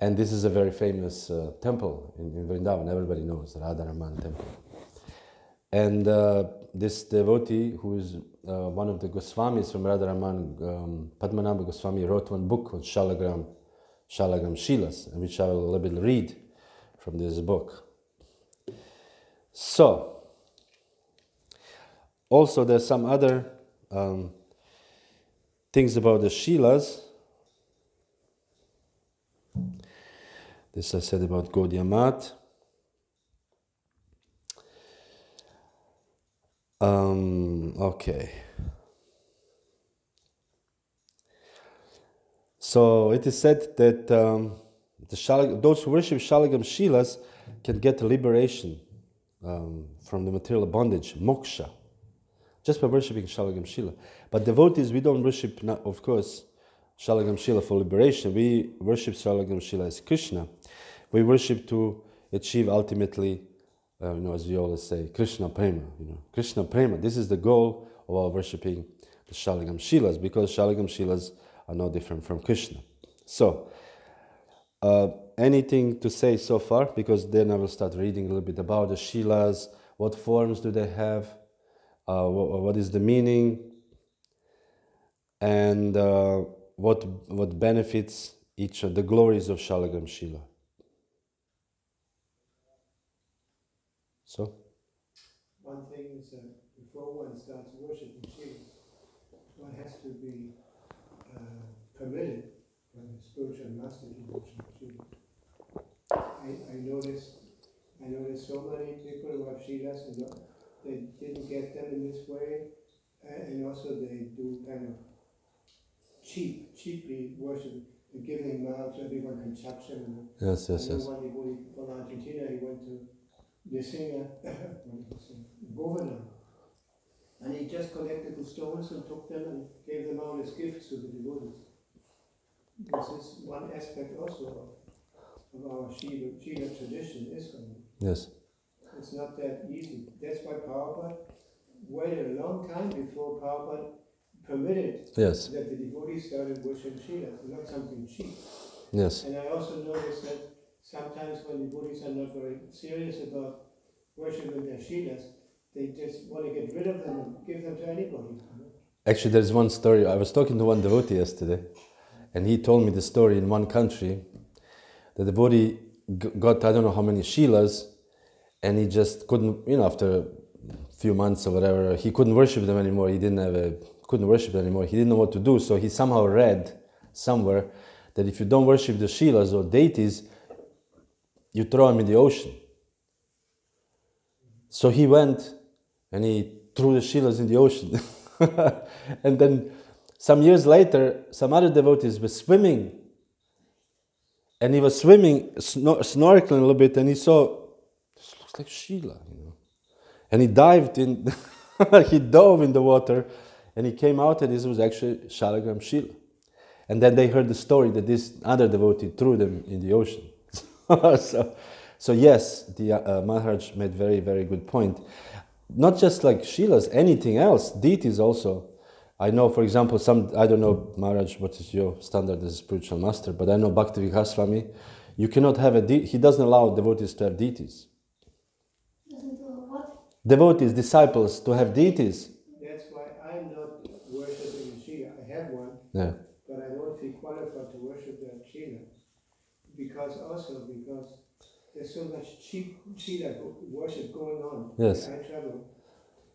And this is a very famous temple in Vrindavan. Everybody knows Radha Raman temple. And this devotee, who is one of the Goswamis from Radha Raman, Padmanabha Goswami, wrote one book called Shalagram Shilas, which I will a little bit read from this book. So, also there's some other things about the Shilas. This I said about Gaudiya Math. Okay. So it is said that those who worship Shalagam Shilas can get liberation from the material bondage, moksha, just by worshipping Shalagam Shila. But devotees, we don't worship, of course, Shalagam Shila for liberation. We worship Shalagam Shila as Krishna. We worship to achieve ultimately, as we always say, Krishna Prema. Krishna Prema. This is the goal of our worshipping the Shalagam Shilas, because Shalagam Shilas are no different from Krishna. So, anything to say so far? Because then I will start reading a little bit about the Shilas, what forms do they have, what is the meaning, and what benefits each of the glories of Shalagram Shila. So? One thing is that before one starts worshiping Shiva, one has to be permitted by the spiritual master to worship Shiva. I noticed so many people who have Shilas and they didn't get them in this way, and also they do kind of cheaply worship, giving them out so everyone can touch them. Yes. One devotee from Argentina, he went to the singer, Governor, and he just collected the stones and took them and gave them out as gifts to the devotees. This is one aspect also of our Shiva tradition, ISKCON. Yes. It's not that easy. That's why Prabhupada waited a long time before Prabhupada permitted that the devotees started worshiping Shiva, not something cheap. Yes. And I also noticed that sometimes when devotees are not very serious about worshiping their Shilas, they just want to get rid of them and give them to anybody. Actually, there's one story. I was talking to one devotee yesterday, and he told me the story in one country. The devotee got I don't know how many Shilas, and he just couldn't, after a few months or whatever, he couldn't worship them anymore. He couldn't worship them anymore. He didn't know what to do, so he somehow read somewhere that if you don't worship the Shilas or deities, you throw them in the ocean. So he went and he threw the Shilas in the ocean. And then some years later, some other devotees were swimming. And he was swimming, snorkeling a little bit, and he saw, this looks like Shila, And he dived in, he dove in the water, and he came out, and this was actually Shalagram Shila. And then they heard the story that this other devotee threw them in the ocean. So yes, the Maharaj made very, very good point. Not just like Shilas, anything else, deities also. I know, for example, I don't know, Maharaj, what is your standard as a spiritual master, but I know Bhakti Swami, you cannot have he doesn't allow devotees to have deities. Doesn't allow what? Devotees, disciples, to have deities. That's why I'm not worshipping Shiva. I have one, Yeah. but I don't feel qualified to worship that Shiva. Because there's so much cheap Shiva worship going on. Yes. I travel,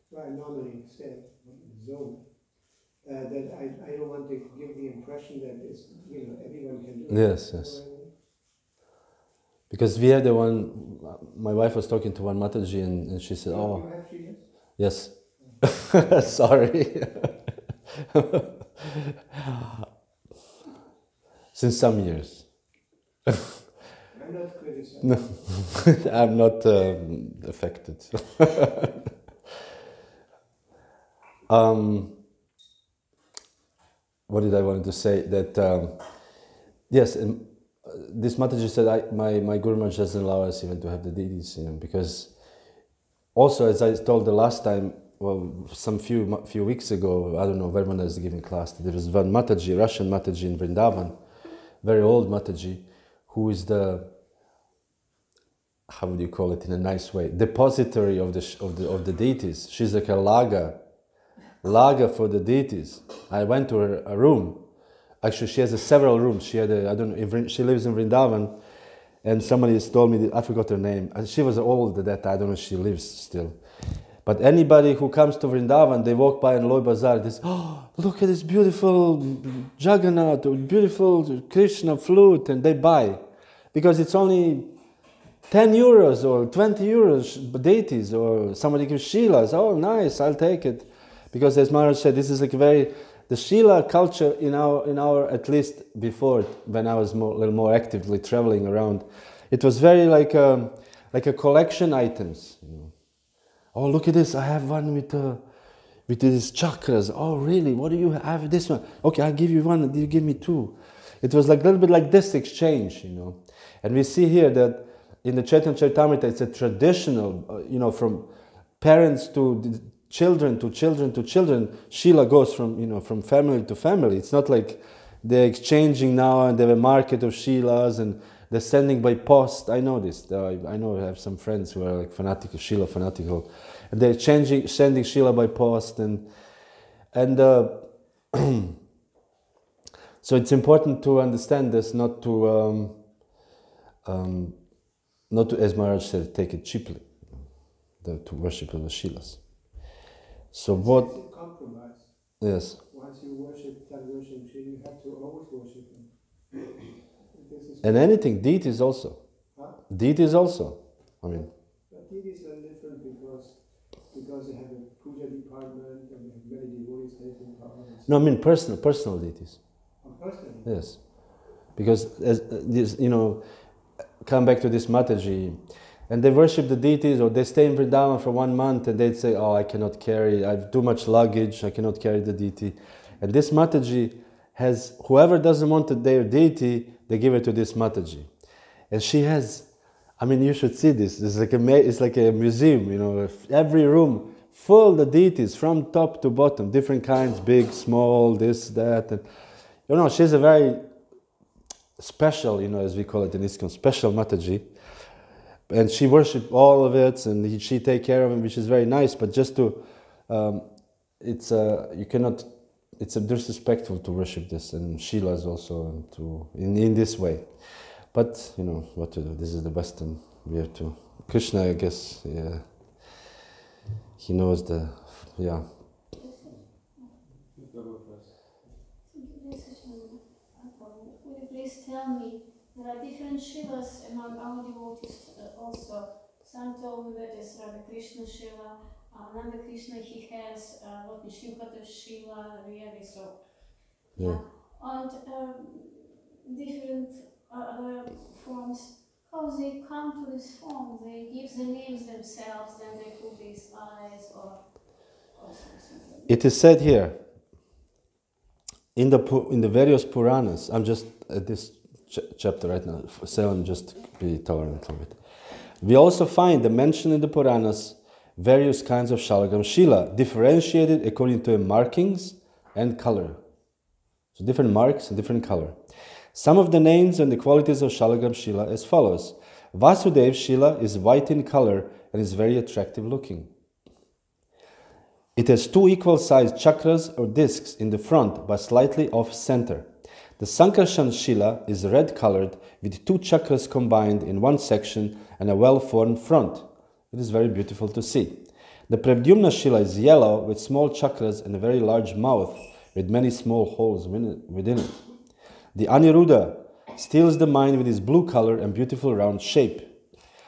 where I normally stay in the zone. That I don't want to give the impression that it's, everyone can do it. Yes. Because we had the one, my wife was talking to one Mataji and she said, You have Shivas? Yes. Sorry. Since some years. I'm not criticizing. No, I'm not affected. What did I want to say? That yes, and this Mataji said, my Guru Maharaj doesn't allow us even to have the deities, because also, as I told the last time, well, some few weeks ago, I don't know, when I was giving class, there was one Mataji, Russian Mataji in Vrindavan, very old Mataji, who is the, how would you call it in a nice way, depository of the deities. She's like a laga for the deities. I went to her room. Actually, she has several rooms. She lives in Vrindavan, and somebody has told me, I forgot her name. She was old at that time. I don't know if she lives still. But anybody who comes to Vrindavan, they walk by in Loi Bazaar, they say, oh, look at this beautiful Jagannath, or beautiful Krishna flute, and they buy. Because it's only 10 euros or 20 euros deities, or somebody gives Shilas. Oh, nice, I'll take it. Because as Maharaj said, this is like the Shila culture in our at least before, when I was a little more actively traveling around, it was very like a collection items. Oh, look at this! I have one with these chakras. Oh, really? What do you have? I have this one. Okay, I'll give you one, and you give me two. It was like a little bit like this exchange, And we see here that in the Chaitanya Caritamrita, it's a traditional, from parents to children to children to children. Shila goes from family to family. It's not like they're exchanging now and they have a market of Shilas and they're sending by post. I know this. I know I have some friends who are like fanatical, Shila fanatical, and they're sending Shila by post, and so it's important to understand this, not to as Maharaj said, take it cheaply, to worship of the Shilas. So what? It's a compromise. Yes. Once you start worshiping Shri, you have to always worship him. And anything, deities also. Huh? Deities also. I mean. But deities are different because they have a puja department and they have many devotees taking part. No, I mean personal deities. Oh, personally? Yes. Because as this, come back to this Mataji, and they worship the deities, or they stay in Vrindavan for 1 month, and they'd say, "Oh, I cannot carry. I have too much luggage. I cannot carry the deity." And this Mataji has, whoever doesn't want their deity, they give it to this Mataji, and she has. I mean, you should see this. It's like a museum. Every room full the deities from top to bottom, different kinds, big, small, this, that, and she's a very special, as we call it in ISKCON, special Mataji. And she worships all of it, and she take care of him, which is very nice. But just to, you cannot. It's disrespectful to worship this, and Shilas also in this way. But what to do. This is the Western. We have to. Krishna, I guess, yeah. He knows the, yeah. Would you please tell me, there are different Shilas among our devotees also. Some told me that it's Radha Krishna Shila, Nanda Krishna he has, Lord Nishimhata Shila, really, so. Yeah. And different other forms, how they come to this form, they give the names themselves, then they put these eyes or something. It is said here, in the various Puranas, I'm just at this chapter right now, 7, just be tolerant of it. We also find the mention in the Puranas various kinds of Shalagam Shila, differentiated according to markings and color. So different marks and different color. Some of the names and the qualities of Shalagam Shila as follows. Vasudev Shila is white in color and is very attractive looking. It has 2 equal-sized chakras or discs in the front but slightly off-center. The Sankarshan Shila is red-colored with 2 chakras combined in one section and a well-formed front. It is very beautiful to see. The Pradyumna Shila is yellow with small chakras and a very large mouth with many small holes within it. The Aniruddha steals the mind with his blue color and beautiful round shape.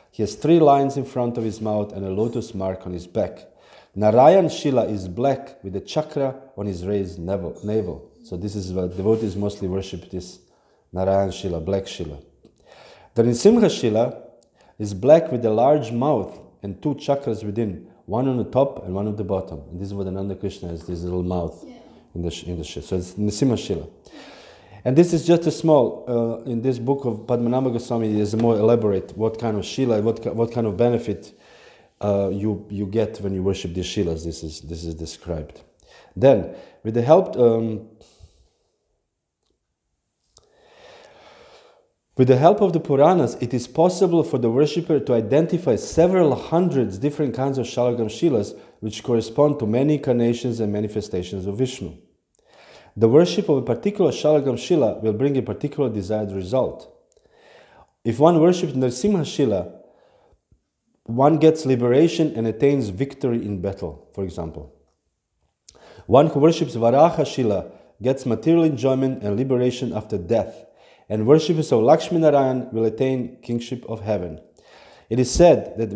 He has 3 lines in front of his mouth and a lotus mark on his back. Narayan Shila is black with a chakra on his raised navel. So this is what devotees mostly worship, this Narayan Shila, black Shila. The Nrisimha Shila is black with a large mouth and 2 chakras within, one on the top and one on the bottom. And this is what Ananda Krishna has, this little mouth in the Shila. So it's Nrisimha Shila. And this is just a small, in this book of Padmanabha Goswami is more elaborate what kind of Shila, what kind of benefit you get when you worship these Shilas. This is described. Then, with the help of the Puranas, it is possible for the worshipper to identify several hundreds different kinds of Shalagam Shilas which correspond to many incarnations and manifestations of Vishnu. The worship of a particular Shalagam Shila will bring a particular desired result. If one worships Nrsimha Shila, one gets liberation and attains victory in battle, for example. One who worships Varaha Shila gets material enjoyment and liberation after death, and worshippers of Lakshmi Narayan will attain kingship of heaven. It is said that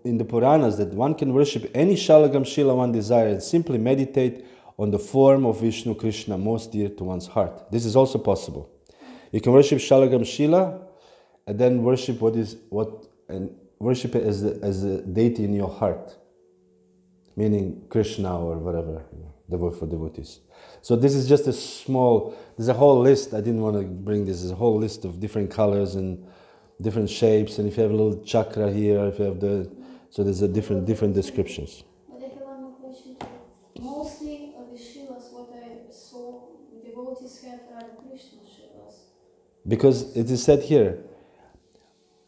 in the Puranas that one can worship any Shalagam Shila one desires and simply meditate on the form of Vishnu Krishna most dear to one's heart. This is also possible. You can worship Shalagam Shila and then worship worship it as a deity in your heart, meaning Krishna or whatever, for devotees. So this is just there's a whole list. I didn't want to bring this. There's a whole list of different colors and different shapes, and if you have a little chakra here, if you have so there's a different descriptions. But I have one more question. Mostly of the Shilas, what I saw, devotees have Radha Krishna Shilas. Because it is said here,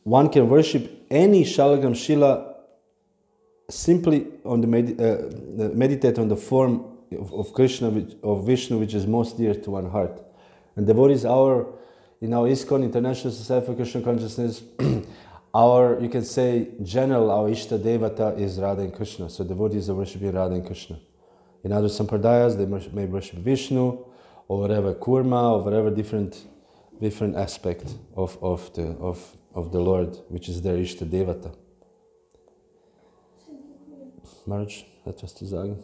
one can worship any Shalagram Shila simply on the meditate on the form of Krishna, of Vishnu, which is most dear to one heart. And devotees, in our ISKCON, International Society for Krishna Consciousness, you can say, general, our Ishta Devata is Radha and Krishna. So devotees are worshiping Radha and Krishna. In other sampradayas, they may worship Vishnu, or whatever Kurma, or whatever different aspect of the Lord, which is their Ishta Devata. Marge, etwas zu sagen?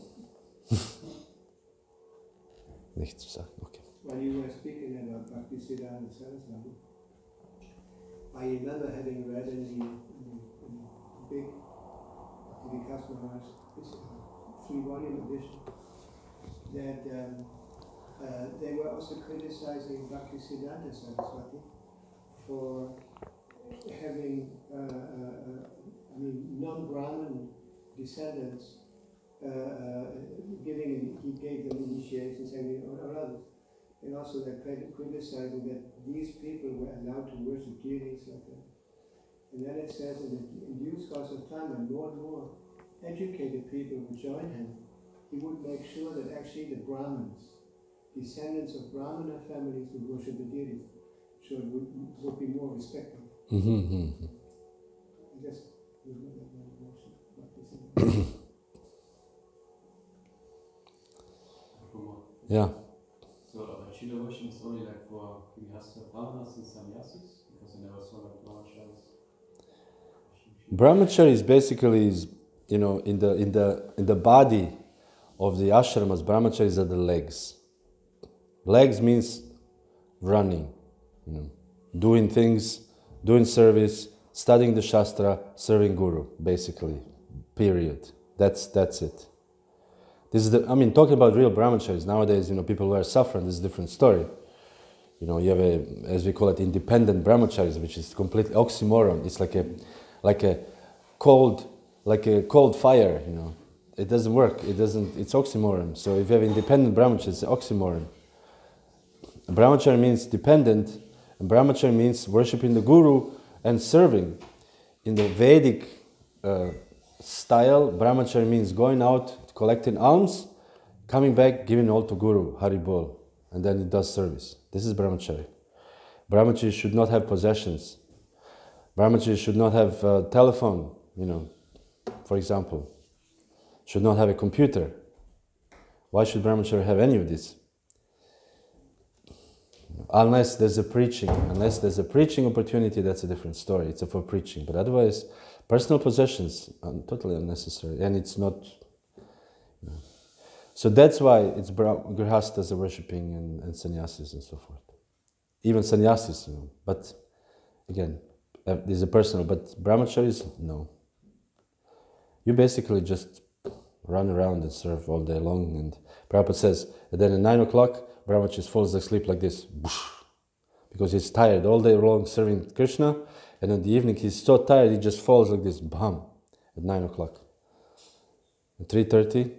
Nichts zu sagen, okay. When you were speaking about Bhaktisiddhanta Saraswati, I remember having read in the big Vikas Maharaj 3-volume edition that they were also criticizing Bhaktisiddhanta Saraswati for having non-Brahmin descendants he gave them initiations or others. And also they're criticizing that these people were allowed to worship deities like that. And then it says in due course of time, and more educated people would join him, he would make sure that actually the Brahmins, descendants of Brahmana families, would worship the deities, so it would be more respected. Just yeah. So Shila worship is only like for Grihastha Brahmanas and Sannyasis, because I never saw like Brahmacharis. Brahmacharis basically is, in the body of the ashramas, brahmacharis are the legs. Legs means running, doing things, doing service, studying the Shastra, serving Guru, basically. Period. That's it. This is talking about real brahmacharis. Nowadays, people who are suffering, this is a different story. You have as we call it, independent brahmacharis, which is completely oxymoron. It's like a cold fire, It doesn't work. It's oxymoron. So if you have independent brahmacharis, it's oxymoron. Brahmachari means dependent, and brahmachari means worshipping the Guru and serving. In the Vedic style, brahmachari means going out, collecting alms, coming back, giving all to Guru, Hari Bol, and then it does service. This is brahmachari. Brahmachari should not have possessions. Brahmachari should not have a telephone, for example. Should not have a computer. Why should brahmachari have any of this? Unless there's a preaching opportunity, that's a different story. It's for preaching. But otherwise, personal possessions are totally unnecessary. And it's not... So that's why it's grihasthas are worshipping and sannyasis and so forth. Even sannyasis, But again, there's a personal. But brahmacharis, no. You basically just run around and serve all day long. And Prabhupada says that then at 9 o'clock, brahmachari falls asleep like this, because he's tired all day long serving Krishna, and in the evening he's so tired he just falls like this, bam, at 9 o'clock. At 3:30,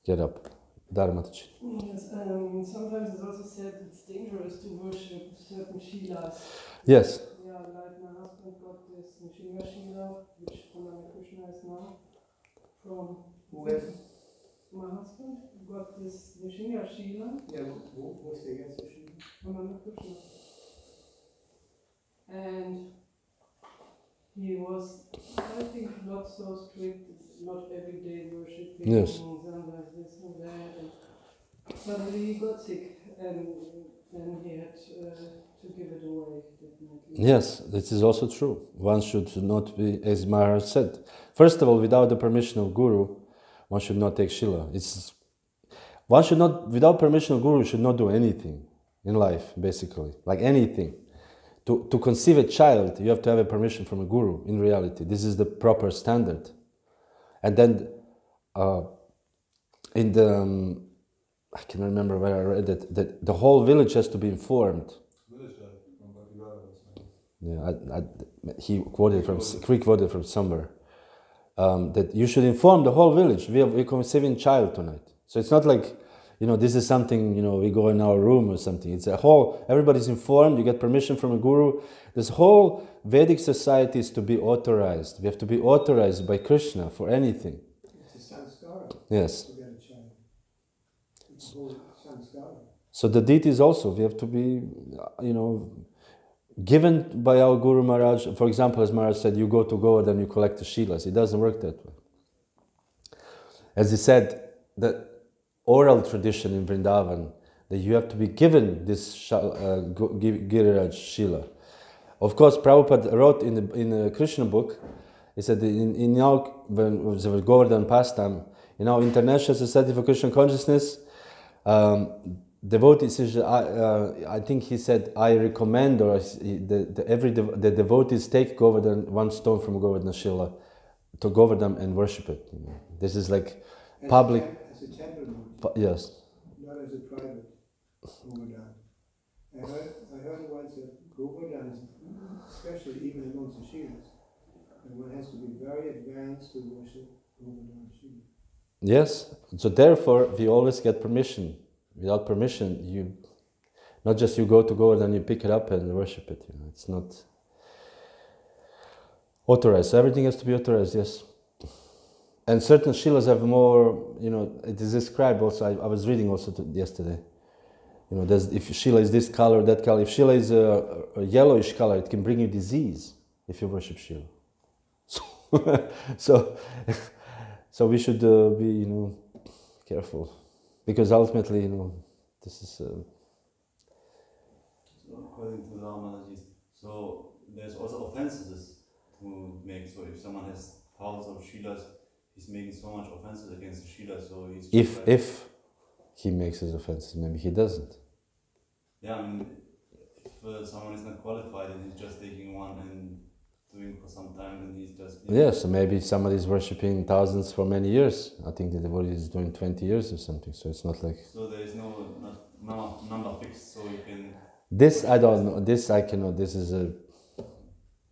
get up. Dharmataji. Yes, sometimes it's also said it's dangerous to worship certain shilas. Yes. Yeah, like my husband got this Nishinga Shila, which Krishna is now from. Who is? My husband got this Nishinga Shila. Yeah, what's the answer? From Krishna. And he was, I think, not so strict. It's not everyday worshiping. Yes. Sometimes this and that. And suddenly he got sick, and then he had to give it away, definitely. Yes, this is also true. One should not be, as Maharaj said. First of all, without the permission of Guru, one should not take Shila. Without permission of Guru, should not do anything in life, basically. Like anything. To conceive a child, you have to have a permission from a Guru, in reality. This is the proper standard. And then, I can remember where I read it, that the whole village has to be informed. Yeah, he quoted from somewhere. That you should inform the whole village. We're conceiving child tonight. So it's not like, this is something, we go in our room or something. It's a whole, everybody's informed, you get permission from a guru. This whole Vedic society is to be authorized. We have to be authorized by Krishna for anything. It's a sanskara. Yes. To get a child. It's a whole sanskara. So the deities also, we have to be, given by our Guru Maharaj. For example, as Maharaj said, you go to Govardhan, you collect the Shilas. It doesn't work that way. As he said, the oral tradition in Vrindavan, that you have to be given this Giriraj Shila. Of course, Prabhupada wrote in the Krishna book, he said, in our Govardhan pastime, in our International Society for Krishna Consciousness, devotees, I think he said, I recommend, or the devotees take Govardhan, one stone from Govardhan Shila, to Govardhan and worship it. This is like As public. As a temple movement. Yes. Not as a private Govardhan. I heard once that Govardhan is, especially even amongst the Shilas, and one has to be very advanced to worship Govardhan Shila. Yes. So therefore, we always get permission. Without permission, not just you go to Govardhan, you pick it up and worship it. It's not authorized. So everything has to be authorized, yes. And certain Shilas have more, it is described also, I was reading also yesterday. If Shila is this color, that color. If Shila is a yellowish color, it can bring you disease if you worship Shila. So we should be, careful. Because ultimately, this is... So according to the Ramanaji, so there's also offenses to make. So if someone has thousands of Shilas, he's making so much offenses against the Shila, so he's... If he makes his offenses, maybe he doesn't. Yeah, I mean, if someone is not qualified and he's just taking one and doing for some time, then he's just... Yes, so maybe somebody's worshipping thousands for many years. I think the devotee is doing 20 years or something, so it's not like... So there is no number fixed, so you can... This I don't know, this I cannot, this is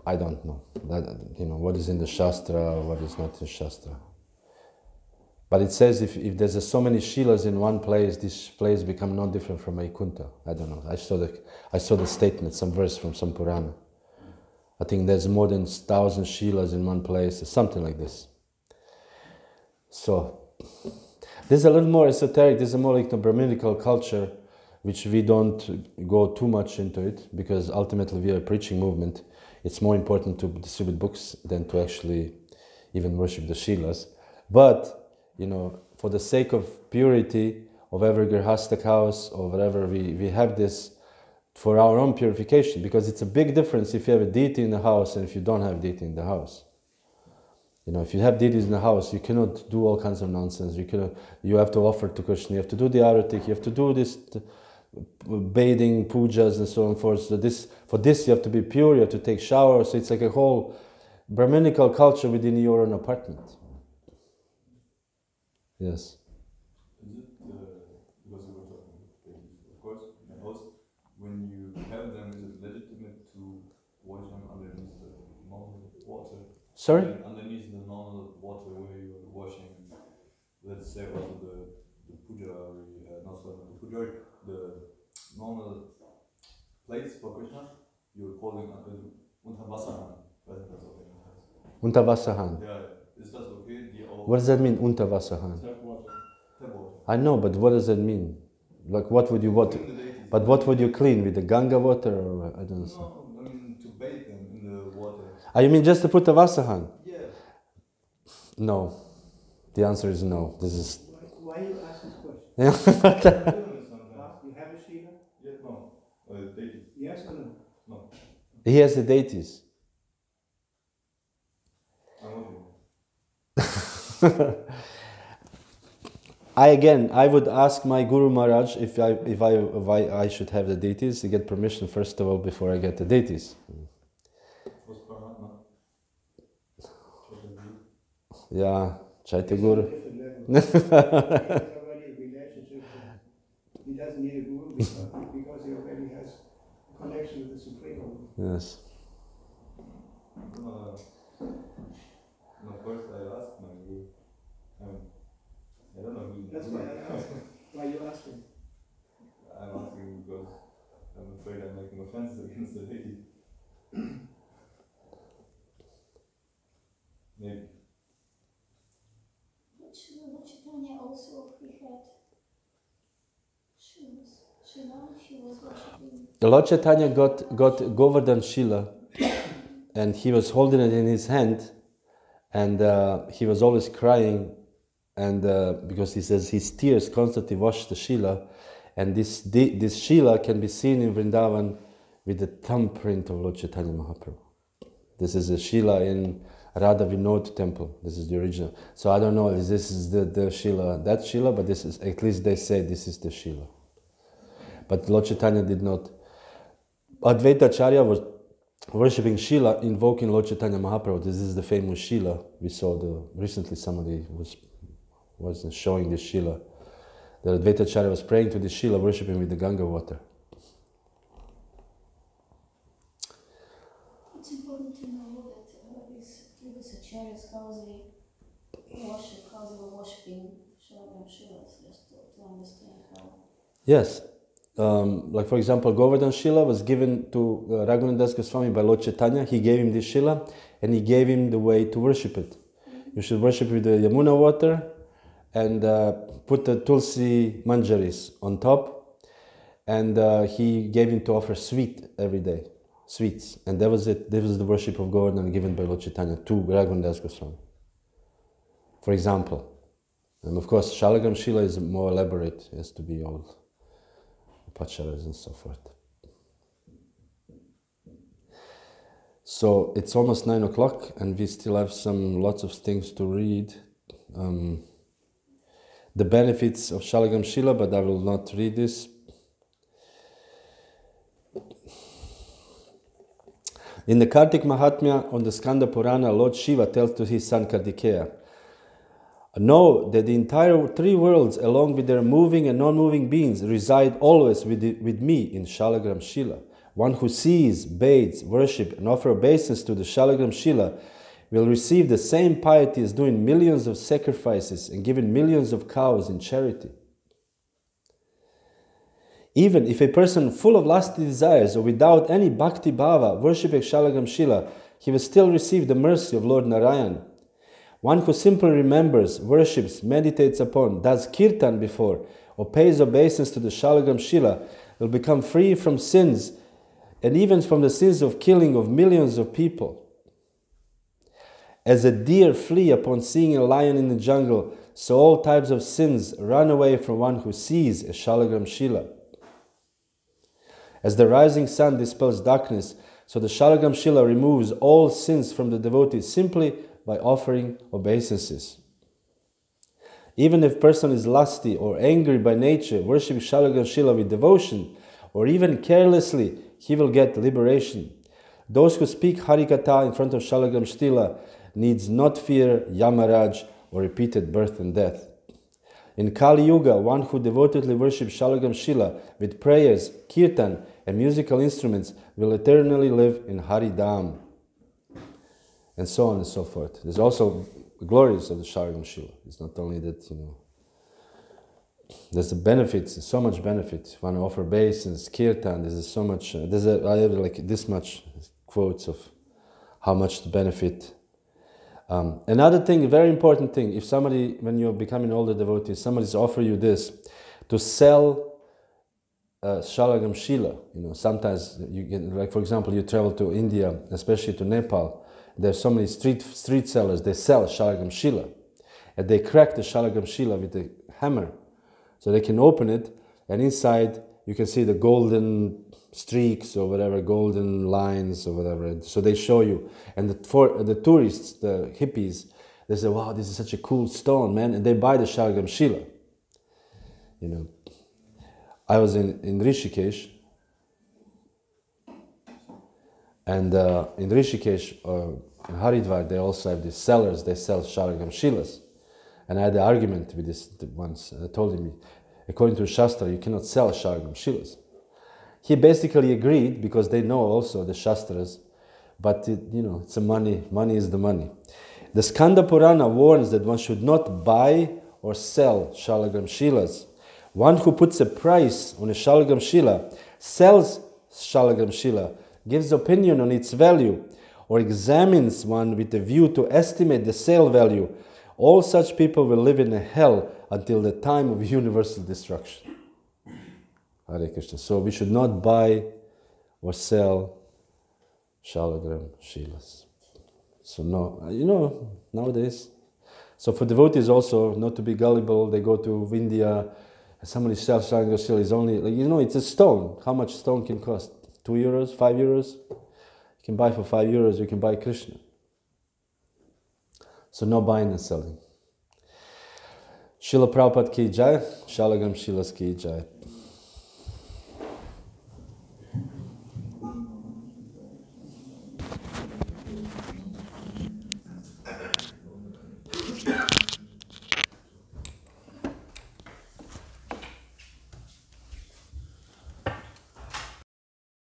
I don't know. That, what is in the Shastra, what is not in Shastra. But it says if there's so many Shilas in one place, this place become no different from Vaikuntha. I don't know, I saw the statement, some verse from some Purana. I think there's more than 1,000 Shilas in one place, or something like this. So, this is a little more esoteric, this is a more like the Brahminical culture, which we don't go too much into it, because ultimately we are a preaching movement. It's more important to distribute books than to actually even worship the Shilas. But, for the sake of purity of every Grihastha house or whatever, we have this for our own purification, because it's a big difference if you have a deity in the house and if you don't have deity in the house. If you have deities in the house, you cannot do all kinds of nonsense. You have to offer to Krishna, you have to do the aratik, you have to do this bathing, pujas and so on forth. So for this you have to be pure, you have to take showers. So it's like a whole Brahminical culture within your own apartment. Yes. Is it, because we were talking, of course, in the house, when you have them, is it legitimate to wash them underneath the normal water? Sorry? Underneath the normal water where you're washing, let's say also the pujari, not the pujari, the normal plates for Krishna, you're calling unter Wasserhahn. Unter Wasserhahn. Yeah, is that okay? What does that mean, unter Wasserhahn? Tap water. Tap water. I know, but what does that mean? Like, what would you But what would you clean, with the Ganga water, or I don't know? No, I mean to bathe them in the water. You mean just to put the Wasserhahn? Yeah. No. The answer is no. This is... Why you ask this question? You have a Shiva? Yeah, no. Deities. Yes or no? No. He has the deities. I'm with you. I would ask my Guru Maharaj if I should have the deities, to get permission first of all before I get the deities. Yeah, Chaitya Guru. He has already a relationship. He doesn't need a guru because he already has a connection with the Supreme Guru. Yes. No, first I asked my guru. I don't know who. That's why I asked why you asked Maybe. But Caitanya also, he had shilas. Shila, he was worshipping. The Lord Chaitanya got Govardhan Shila, and he was holding it in his hand, and he was always crying, and because he says his tears constantly wash the Shila, and this Shila can be seen in Vrindavan with the thumbprint of Lord Chaitanya Mahaprabhu. This is a Shila in Radha Vinod temple. This is the original. So I don't know if this is the Shila, that Shila, but this is, at least they say this is the Shila. But Lord Chaitanya did not. Advaita Acharya was worshipping Shila, invoking Lord Chaitanya Mahaprabhu. This is the famous Shila. We saw recently somebody was showing this Shila. The Advaita Acharya was praying to this Shila, worshipping with the Ganga water. It's important to know that these previous acharyas, how they were worshipping Shalagram Shilas, just to understand how. Yes. Like for example, Govardhan Shila was given to Raghunath Das Goswami by Lord Chaitanya. He gave him this Shila and he gave him the way to worship it. You should worship with the Yamuna water and put the Tulsi Manjaris on top. And he gave him to offer sweet every day, sweets. And that was it. That was the worship of Govardhan given by Lord Chaitanya to Raghunath Das Goswami. For example. And of course, Shalagram Shila is more elaborate. It has to be all Pacharas and so forth. So it's almost 9 o'clock and we still have lots of things to read. The benefits of Shalagram Shila, but I will not read this. In the Kartik Mahatmya on the Skanda Purana, Lord Shiva tells to his son Kartikeya, know that the entire three worlds, along with their moving and non-moving beings, reside always with me in Shalagram Shila. One who sees, bathes, worship, and offers obeisance to the Shalagram Shila will receive the same piety as doing millions of sacrifices and giving millions of cows in charity. Even if a person full of lusty desires or without any bhakti bhava worshipping Shalagram Shila, he will still receive the mercy of Lord Narayan. One who simply remembers, worships, meditates upon, does kirtan before, or pays obeisance to the Shalagram Shila will become free from sins, and even from the sins of killing of millions of people. As a deer flee upon seeing a lion in the jungle, so all types of sins run away from one who sees a Shalagram Shila. As the rising sun dispels darkness, so the Shalagram Shila removes all sins from the devotee simply by offering obeisances. Even if a person is lusty or angry by nature, worship Shalagram Shila with devotion, or even carelessly, he will get liberation. Those who speak Harikatha in front of Shalagram Shila needs not fear Yamaraj or repeated birth and death. In Kali Yuga, one who devotedly worships Shalagram Shila with prayers, kirtan, and musical instruments will eternally live in Haridham. And so on and so forth. There's also glories of the Shalagram Shila. It's not only that, there's the benefits, there's so much benefit. When I offer obeisance, kirtan, there's so much, I have like this much quotes of how much the benefit. Another thing, a very important thing, if somebody, when you're becoming older devotee, somebody's offer you this, to sell Shalagram Shila, sometimes you get, like for example, you travel to India, especially to Nepal, there's so many street sellers, they sell Shalagram Shila. And they crack the Shalagram Shila with a hammer. So they can open it, and inside you can see the golden streaks or whatever, golden lines or whatever. So they show you. And for the tourists, the hippies, they say, wow, this is such a cool stone, man. And they buy the Shalagram Shila. I was in Rishikesh. And in Rishikesh, in Haridwar, they also have these sellers, they sell Shalagram Shilas. And I had an argument with this once. I told him, according to Shastra, you cannot sell Shalagram Shilas. He basically agreed, because they know also the Shastras, but it's a money is the money. The Skanda Purana warns that one should not buy or sell Shalagram Shilas. One who puts a price on a Shalagram Shila, sells Shalagram Shila, gives opinion on its value, or examines one with a view to estimate the sale value, all such people will live in a hell until the time of universal destruction. Hare Krishna. So we should not buy or sell shalagram shilas. So no, nowadays. So for devotees also, not to be gullible, they go to India, somebody sells shalagram shila is only, it's a stone. How much stone can cost? 2 euros, 5 euros? You can buy for 5 euros, you can buy Krishna. So no buying and selling. Srila Prabhupada ki jai, shalagram shilas ki jai.